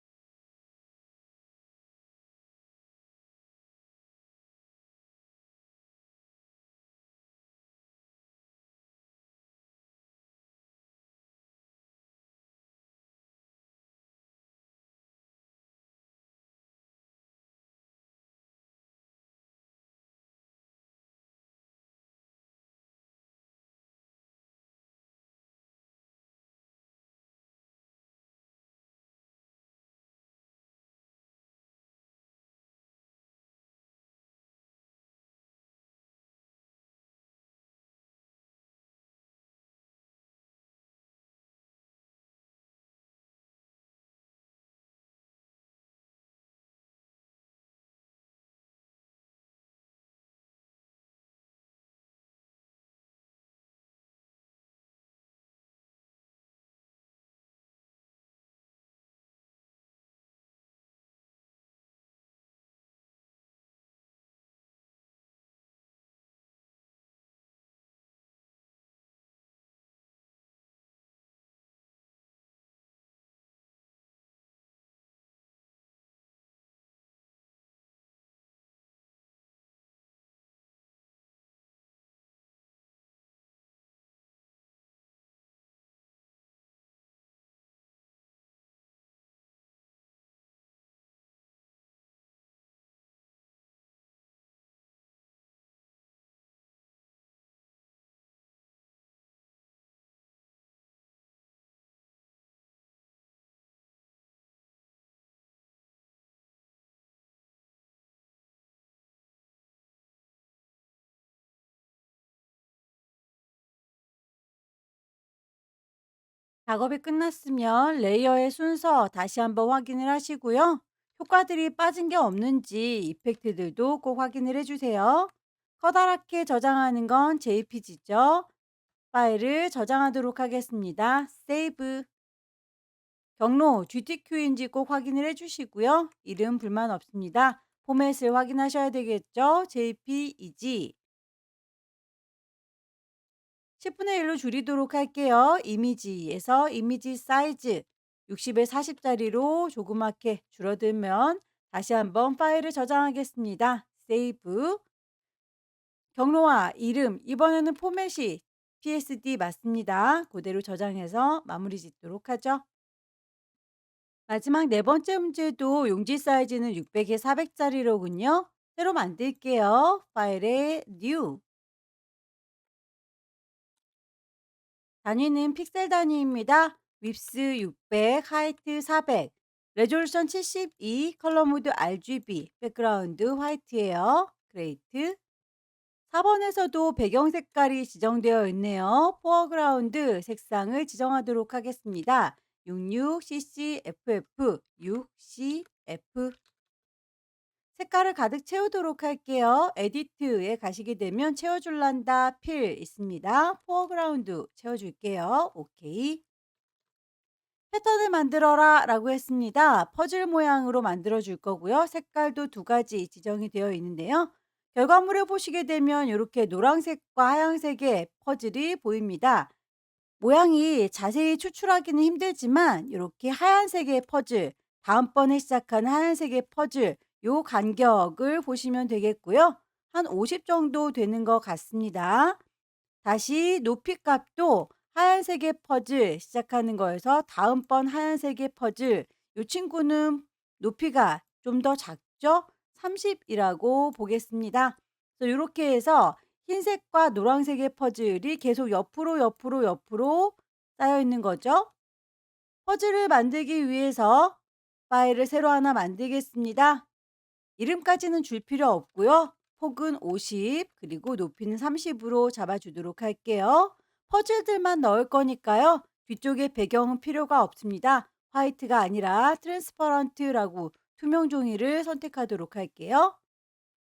작업이 끝났으면 레이어의 순서 다시 한번 확인을 하시고요. 효과들이 빠진 게 없는지 이펙트들도 꼭 확인을 해주세요. 커다랗게 저장하는 건 JPG죠. 파일을 저장하도록 하겠습니다. 세이브. 경로 GTQ인지 꼭 확인을 해주시고요. 이름 불만 없습니다. 포맷을 확인하셔야 되겠죠. JPEG. 10분의 1로 줄이도록 할게요. 이미지에서 이미지 사이즈 60에 40짜리로 조그맣게 줄어들면 다시 한번 파일을 저장하겠습니다. 세이브. 경로와 이름, 이번에는 포맷이 PSD 맞습니다. 그대로 저장해서 마무리 짓도록 하죠. 마지막 네 번째 문제도 용지 사이즈는 600에 400짜리로군요. 새로 만들게요. 파일에 New. 단위는 픽셀 단위입니다. width 600, height 400, 레졸루션 72, 컬러 모드 RGB, 백그라운드 화이트예요. 그레이트. 4번에서도 배경 색깔이 지정되어 있네요. 포어그라운드 색상을 지정하도록 하겠습니다. 66CCFF, 6CF. 색깔을 가득 채우도록 할게요. 에디트에 가시게 되면 채워줄란다 필 있습니다. 포어그라운드 채워줄게요. 오케이. 패턴을 만들어라 라고 했습니다. 퍼즐 모양으로 만들어 줄 거고요. 색깔도 두 가지 지정이 되어 있는데요. 결과물을 보시게 되면 이렇게 노란색과 하얀색의 퍼즐이 보입니다. 모양이 자세히 추출하기는 힘들지만 이렇게 하얀색의 퍼즐, 다음번에 시작하는 하얀색의 퍼즐 요 간격을 보시면 되겠고요. 한 50 정도 되는 것 같습니다. 다시 높이 값도 하얀색의 퍼즐 시작하는 거에서 다음번 하얀색의 퍼즐 요 친구는 높이가 좀 더 작죠? 30이라고 보겠습니다. 그래서 요렇게 해서 흰색과 노란색의 퍼즐이 계속 옆으로 쌓여 있는 거죠. 퍼즐을 만들기 위해서 파일을 새로 하나 만들겠습니다. 이름까지는 줄 필요 없고요. 폭은 50 그리고 높이는 30으로 잡아주도록 할게요. 퍼즐들만 넣을 거니까요. 뒤쪽에 배경은 필요가 없습니다. 화이트가 아니라 트랜스퍼런트라고 투명 종이를 선택하도록 할게요.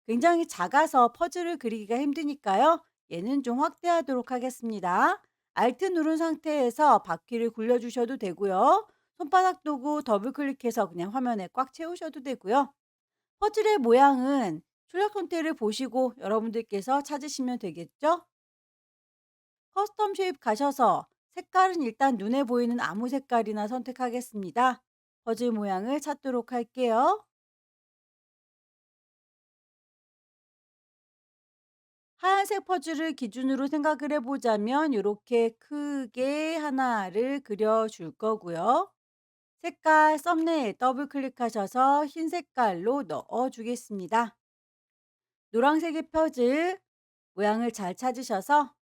굉장히 작아서 퍼즐을 그리기가 힘드니까요. 얘는 좀 확대하도록 하겠습니다. Alt 누른 상태에서 바퀴를 굴려주셔도 되고요. 손바닥 도구 더블 클릭해서 그냥 화면에 꽉 채우셔도 되고요. 퍼즐의 모양은 출력 형태를 보시고 여러분들께서 찾으시면 되겠죠? 커스텀 쉐입 가셔서 색깔은 일단 눈에 보이는 아무 색깔이나 선택하겠습니다. 퍼즐 모양을 찾도록 할게요. 하얀색 퍼즐을 기준으로 생각을 해보자면 이렇게 크게 하나를 그려줄 거고요. 색깔 썸네일 더블 클릭하셔서 흰 색깔로 넣어 주겠습니다. 노란색의 퍼즐 모양을 잘 찾으셔서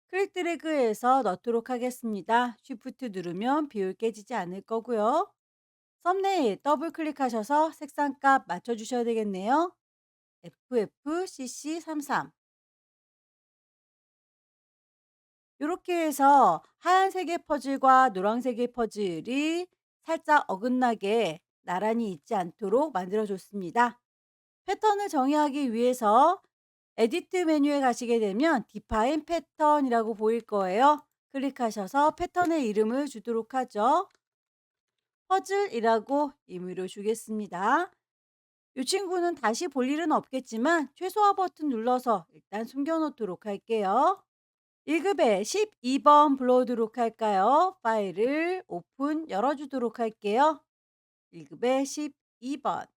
클릭 드래그해서 넣도록 하겠습니다. 쉬프트 누르면 비율 깨지지 않을 거고요. 썸네일 더블 클릭하셔서 색상값 맞춰주셔야 되겠네요. FFCC33 이렇게 해서 하얀색의 퍼즐과 노란색의 퍼즐이 살짝 어긋나게 나란히 있지 않도록 만들어줬습니다. 패턴을 정의하기 위해서 에디트 메뉴에 가시게 되면 디파인 패턴이라고 보일 거예요. 클릭하셔서 패턴의 이름을 주도록 하죠. 퍼즐이라고 임의로 주겠습니다. 이 친구는 다시 볼 일은 없겠지만 최소화 버튼 눌러서 일단 숨겨놓도록 할게요. 1급에 12번 불러오도록 할까요? 파일을 오픈 열어주도록 할게요. 1급에 12번.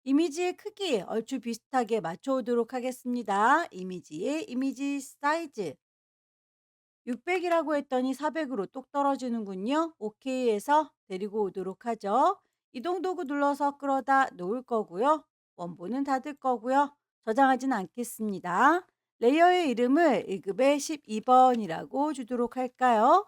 이미지의 크기 얼추 비슷하게 맞춰오도록 하겠습니다. 이미지의 이미지 사이즈 600이라고 했더니 400으로 똑 떨어지는군요. OK에서 데리고 오도록 하죠. 이동 도구 눌러서 끌어다 놓을 거고요. 원본은 닫을 거고요. 저장하진 않겠습니다. 레이어의 이름을 1급에 12번이라고 주도록 할까요?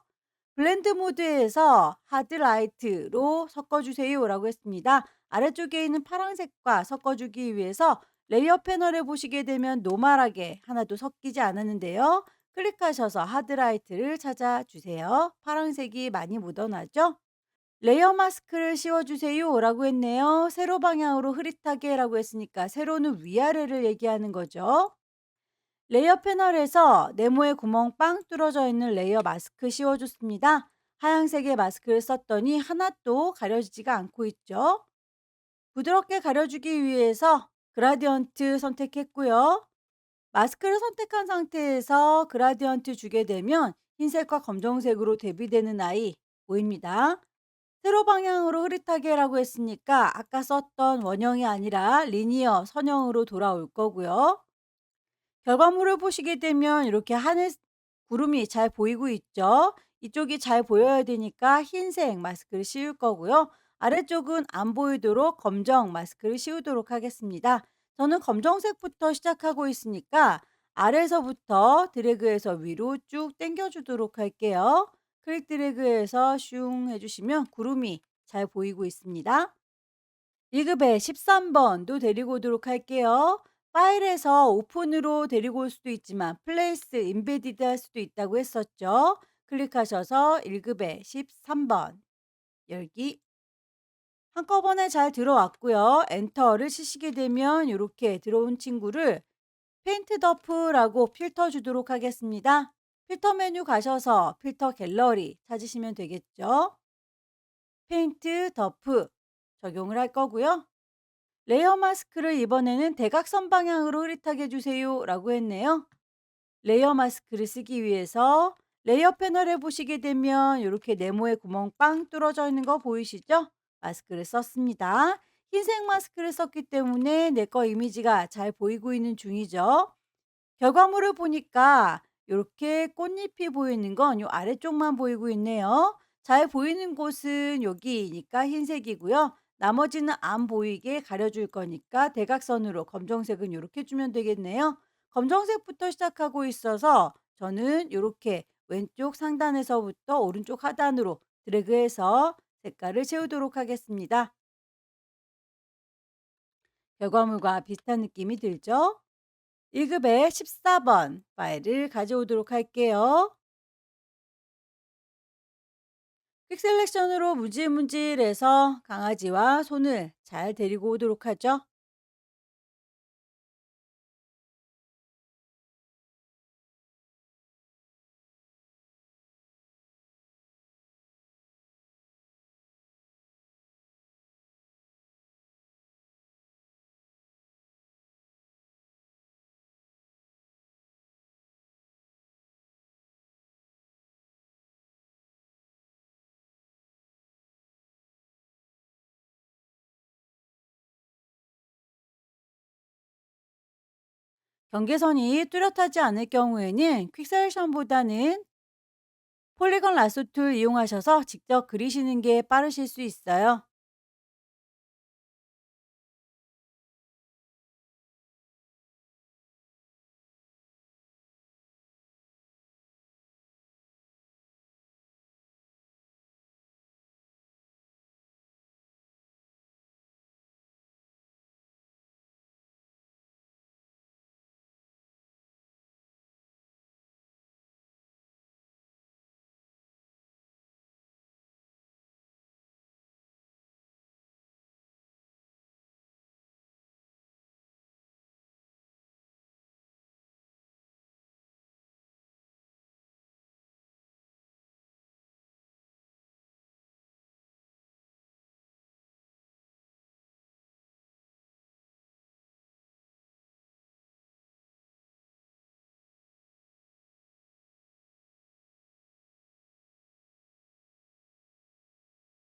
블렌드 모드에서 하드라이트로 섞어주세요라고 했습니다. 아래쪽에 있는 파란색과 섞어주기 위해서 레이어 패널에 보시게 되면 노멀하게 하나도 섞이지 않았는데요. 클릭하셔서 하드라이트를 찾아주세요. 파란색이 많이 묻어나죠? 레이어 마스크를 씌워주세요라고 했네요. 세로 방향으로 흐릿하게라고 했으니까 세로는 위아래를 얘기하는 거죠. 레이어 패널에서 네모의 구멍 빵 뚫어져 있는 레이어 마스크 씌워줬습니다. 하얀색의 마스크를 썼더니 하나도 가려지지가 않고 있죠. 부드럽게 가려주기 위해서 그라디언트 선택했고요. 마스크를 선택한 상태에서 그라디언트 주게 되면 흰색과 검정색으로 대비되는 아이 보입니다. 세로 방향으로 흐릿하게라고 했으니까 아까 썼던 원형이 아니라 리니어 선형으로 돌아올 거고요. 결과물을 보시게 되면 이렇게 하늘 구름이 잘 보이고 있죠. 이쪽이 잘 보여야 되니까 흰색 마스크를 씌울 거고요. 아래쪽은 안 보이도록 검정 마스크를 씌우도록 하겠습니다. 저는 검정색부터 시작하고 있으니까 아래서부터 드래그해서 위로 쭉 당겨 주도록 할게요. 클릭 드래그해서 슝 해주시면 구름이 잘 보이고 있습니다. 1급에 13번도 데리고 오도록 할게요. 파일에서 오픈으로 데리고 올 수도 있지만 플레이스 임베디드 할 수도 있다고 했었죠. 클릭하셔서 1급에 13번 열기 한꺼번에 잘 들어왔고요. 엔터를 치시게 되면 이렇게 들어온 친구를 페인트 더프라고 필터 주도록 하겠습니다. 필터 메뉴 가셔서 필터 갤러리 찾으시면 되겠죠. 페인트 더프 적용을 할 거고요. 레이어 마스크를 이번에는 대각선 방향으로 흐릿하게 해주세요 라고 했네요. 레이어 마스크를 쓰기 위해서 레이어 패널에 보시게 되면 이렇게 네모의 구멍 빵 뚫어져 있는 거 보이시죠? 마스크를 썼습니다. 흰색 마스크를 썼기 때문에 내 거 이미지가 잘 보이고 있는 중이죠. 결과물을 보니까 이렇게 꽃잎이 보이는 건 요 아래쪽만 보이고 있네요. 잘 보이는 곳은 여기니까 흰색이고요. 나머지는 안 보이게 가려줄 거니까 대각선으로 검정색은 이렇게 주면 되겠네요. 검정색부터 시작하고 있어서 저는 이렇게 왼쪽 상단에서부터 오른쪽 하단으로 드래그해서 색깔을 채우도록 하겠습니다. 결과물과 비슷한 느낌이 들죠? 1급에 14번 파일을 가져오도록 할게요. 퀵 셀렉션으로 문질문질해서 강아지와 손을 잘 데리고 오도록 하죠. 경계선이 뚜렷하지 않을 경우에는 퀵셀션보다는 폴리건 라소 툴 이용하셔서 직접 그리시는 게 빠르실 수 있어요.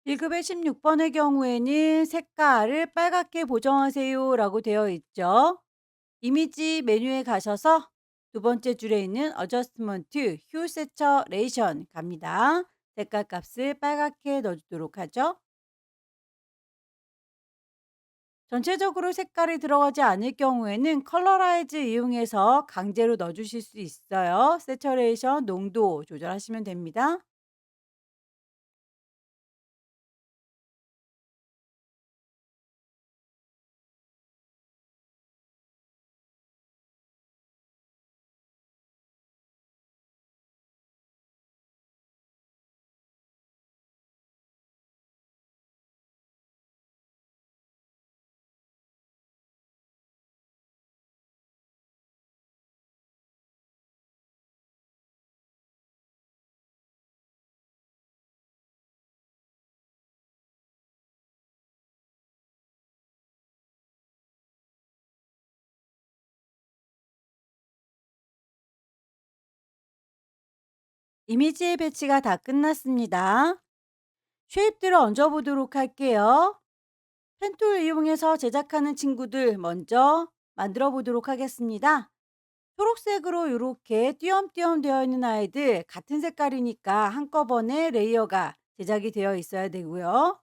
"1급의 16번의 경우에는 색깔을 빨갛게 보정하세요."라고 되어 있죠. 이미지 메뉴에 가셔서 두 번째 줄에 있는 어저스트먼트 휴 세처레이션 갑니다. 색깔 값을 빨갛게 넣어 주도록 하죠. 전체적으로 색깔이 들어가지 않을 경우에는 컬러라이즈 이용해서 강제로 넣어 주실 수 있어요. 세처레이션 농도 조절하시면 됩니다. 이미지의 배치가 다 끝났습니다. 쉐입들을 얹어 보도록 할게요. 펜툴 이용해서 제작하는 친구들 먼저 만들어 보도록 하겠습니다. 초록색으로 이렇게 띄엄띄엄 되어 있는 아이들 같은 색깔이니까 한꺼번에 레이어가 제작이 되어 있어야 되고요.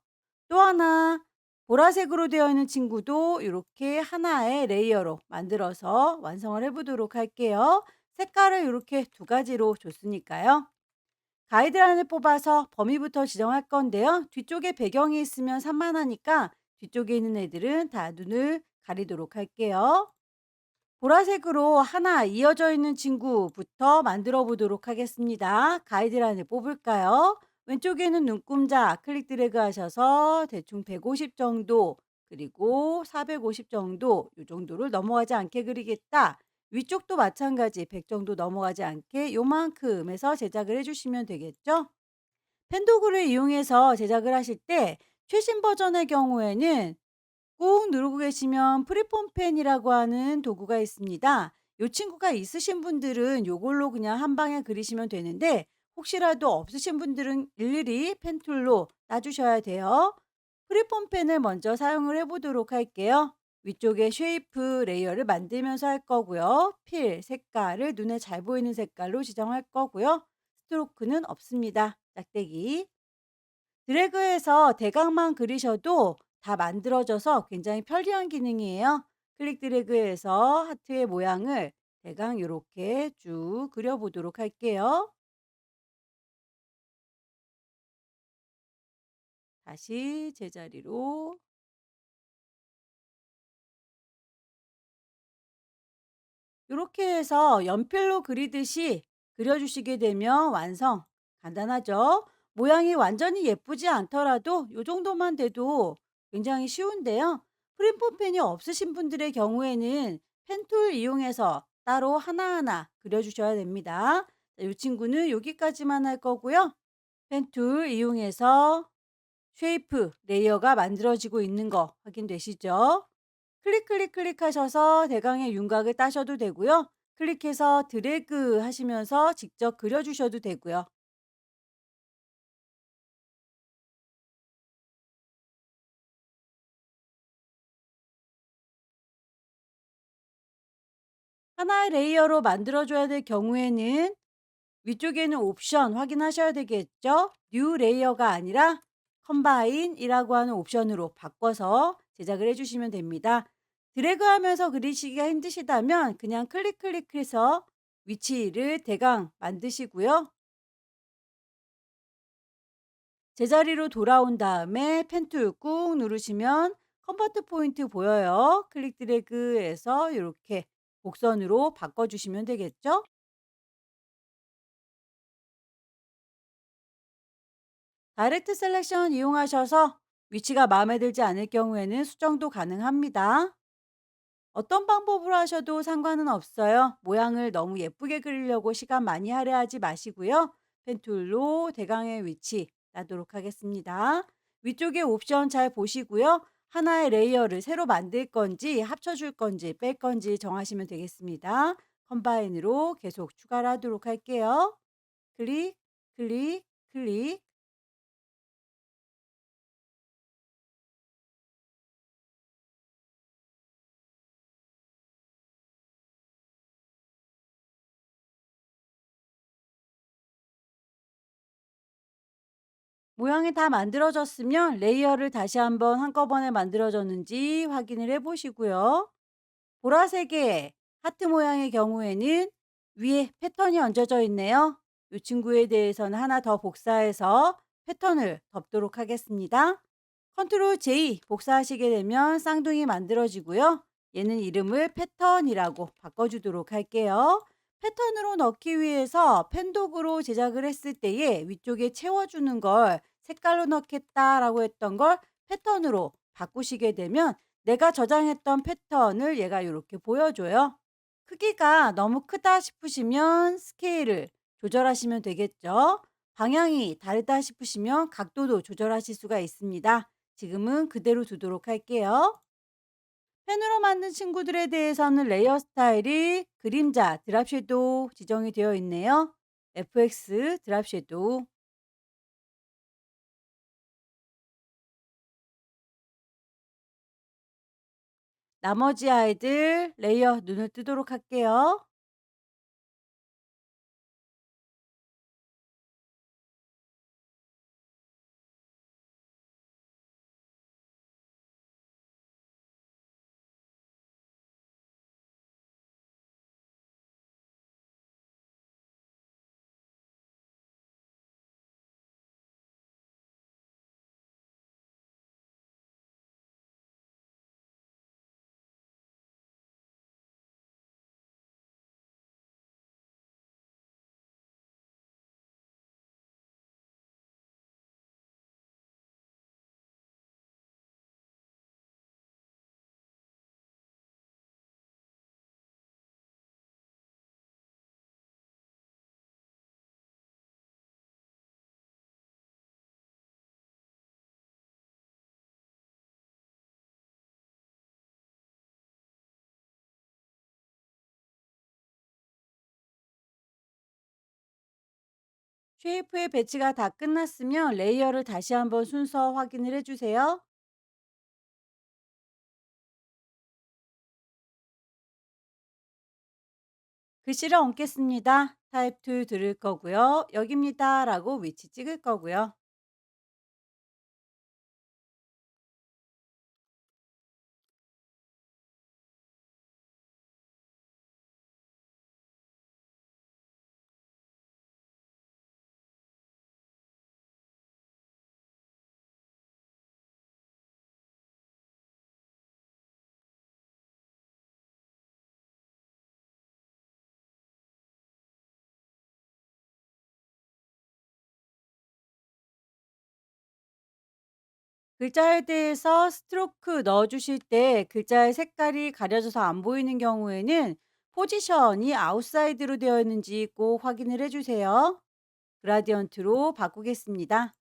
또 하나 보라색으로 되어 있는 친구도 이렇게 하나의 레이어로 만들어서 완성을 해 보도록 할게요. 색깔을 이렇게 두 가지로 줬으니까요. 가이드라인을 뽑아서 범위부터 지정할 건데요. 뒤쪽에 배경이 있으면 산만하니까 뒤쪽에 있는 애들은 다 눈을 가리도록 할게요. 보라색으로 하나 이어져 있는 친구부터 만들어 보도록 하겠습니다. 가이드라인을 뽑을까요? 왼쪽에는 눈금자 클릭 드래그 하셔서 대충 150 정도 그리고 450 정도 이 정도를 넘어가지 않게 그리겠다. 위쪽도 마찬가지 100 정도 넘어가지 않게 요만큼 해서 제작을 해주시면 되겠죠? 펜도그를 이용해서 제작을 하실 때 최신 버전의 경우에는 꾹 누르고 계시면 프리폼 펜이라고 하는 도구가 있습니다. 이 친구가 있으신 분들은 요걸로 그냥 한 방에 그리시면 되는데 혹시라도 없으신 분들은 일일이 펜 툴로 따주셔야 돼요. 프리폼 펜을 먼저 사용을 해 보도록 할게요. 위쪽에 쉐이프 레이어를 만들면서 할 거고요. 필, 색깔을 눈에 잘 보이는 색깔로 지정할 거고요. 스트로크는 없습니다. 짝대기. 드래그해서 대각만 그리셔도 다 만들어져서 굉장히 편리한 기능이에요. 클릭 드래그해서 하트의 모양을 대강 이렇게 쭉 그려보도록 할게요. 다시 제자리로 이렇게 해서 연필로 그리듯이 그려주시게 되면 완성. 간단하죠? 모양이 완전히 예쁘지 않더라도 이 정도만 돼도 굉장히 쉬운데요. 프린폼펜이 없으신 분들의 경우에는 펜툴 이용해서 따로 하나하나 그려주셔야 됩니다. 이 친구는 여기까지만 할 거고요. 펜툴 이용해서 쉐이프 레이어가 만들어지고 있는 거 확인되시죠? 클릭하셔서 대강의 윤곽을 따셔도 되고요. 클릭해서 드래그 하시면서 직접 그려주셔도 되고요. 하나의 레이어로 만들어줘야 될 경우에는 위쪽에는 옵션 확인하셔야 되겠죠? 뉴 레이어가 아니라 컴바인이라고 하는 옵션으로 바꿔서 제작을 해주시면 됩니다. 드래그하면서 그리시기가 힘드시다면 그냥 클릭해서 위치를 대강 만드시고요. 제자리로 돌아온 다음에 펜 툴 꾹 누르시면 컨버트 포인트 보여요. 클릭 드래그해서 이렇게 곡선으로 바꿔주시면 되겠죠? 다이렉트 셀렉션 이용하셔서 위치가 마음에 들지 않을 경우에는 수정도 가능합니다. 어떤 방법으로 하셔도 상관은 없어요. 모양을 너무 예쁘게 그리려고 시간 많이 할애하지 마시고요. 펜툴로 대강의 위치 놔도록 하겠습니다. 위쪽에 옵션 잘 보시고요. 하나의 레이어를 새로 만들 건지 합쳐줄 건지 뺄 건지 정하시면 되겠습니다. 컴바인으로 계속 추가를 하도록 할게요. 클릭, 클릭, 클릭. 모양이 다 만들어졌으면 레이어를 다시 한번 한꺼번에 만들어졌는지 확인을 해 보시고요. 보라색의 하트 모양의 경우에는 위에 패턴이 얹어져 있네요. 이 친구에 대해서는 하나 더 복사해서 패턴을 덮도록 하겠습니다. 컨트롤 J 복사하시게 되면 쌍둥이 만들어지고요. 얘는 이름을 패턴이라고 바꿔주도록 할게요. 패턴으로 넣기 위해서 펜독으로 제작을 했을 때에 위쪽에 채워주는 걸 색깔로 넣겠다라고 했던 걸 패턴으로 바꾸시게 되면 내가 저장했던 패턴을 얘가 이렇게 보여줘요. 크기가 너무 크다 싶으시면 스케일을 조절하시면 되겠죠. 방향이 다르다 싶으시면 각도도 조절하실 수가 있습니다. 지금은 그대로 두도록 할게요. 펜으로 만든 친구들에 대해서는 레이어 스타일이 그림자 드랍 섀도우 지정이 되어 있네요. FX 드랍 섀도우. 나머지 아이들 레이어 눈을 뜨도록 할게요. 쉐이프의 배치가 다 끝났으면 레이어를 다시 한번 순서 확인을 해주세요. 글씨를 얹겠습니다. 타입 툴 들을 거고요. 여기입니다 라고 위치 찍을 거고요. 글자에 대해서 스트로크 넣어주실 때 글자의 색깔이 가려져서 안 보이는 경우에는 포지션이 아웃사이드로 되어 있는지 꼭 확인을 해주세요. 그라디언트로 바꾸겠습니다.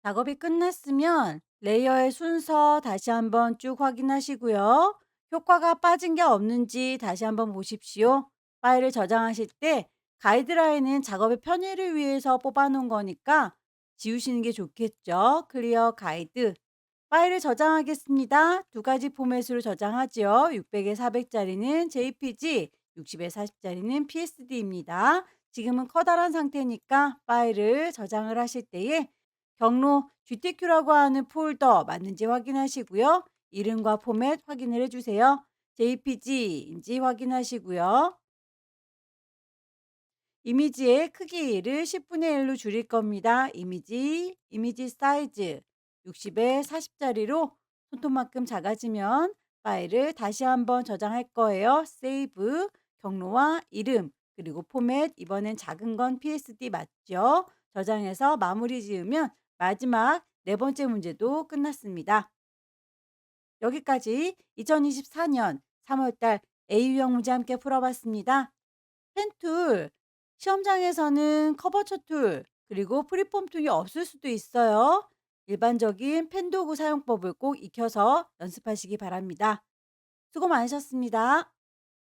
작업이 끝났으면 레이어의 순서 다시 한번 쭉 확인하시고요. 효과가 빠진 게 없는지 다시 한번 보십시오. 파일을 저장하실 때 가이드라인은 작업의 편의를 위해서 뽑아놓은 거니까 지우시는 게 좋겠죠. 클리어 가이드. 파일을 저장하겠습니다. 두 가지 포맷으로 저장하지요. 600에 400짜리는 JPG, 60에 40짜리는 PSD입니다. 지금은 커다란 상태니까 파일을 저장을 하실 때에 경로 GTQ라고 하는 폴더 맞는지 확인하시고요. 이름과 포맷 확인을 해주세요. JPG인지 확인하시고요. 이미지의 크기를 10분의 1로 줄일 겁니다. 이미지 사이즈 60에 40짜리로 손톱만큼 작아지면 파일을 다시 한번 저장할 거예요. 세이브, 경로와 이름, 그리고 포맷, 이번엔 작은 건 PSD 맞죠? 저장해서 마무리 지으면 마지막 네 번째 문제도 끝났습니다. 여기까지 2024년 3월달 A유형 문제 함께 풀어봤습니다. 펜툴, 시험장에서는 커버처 툴, 그리고 프리폼 툴이 없을 수도 있어요. 일반적인 펜도구 사용법을 꼭 익혀서 연습하시기 바랍니다. 수고 많으셨습니다.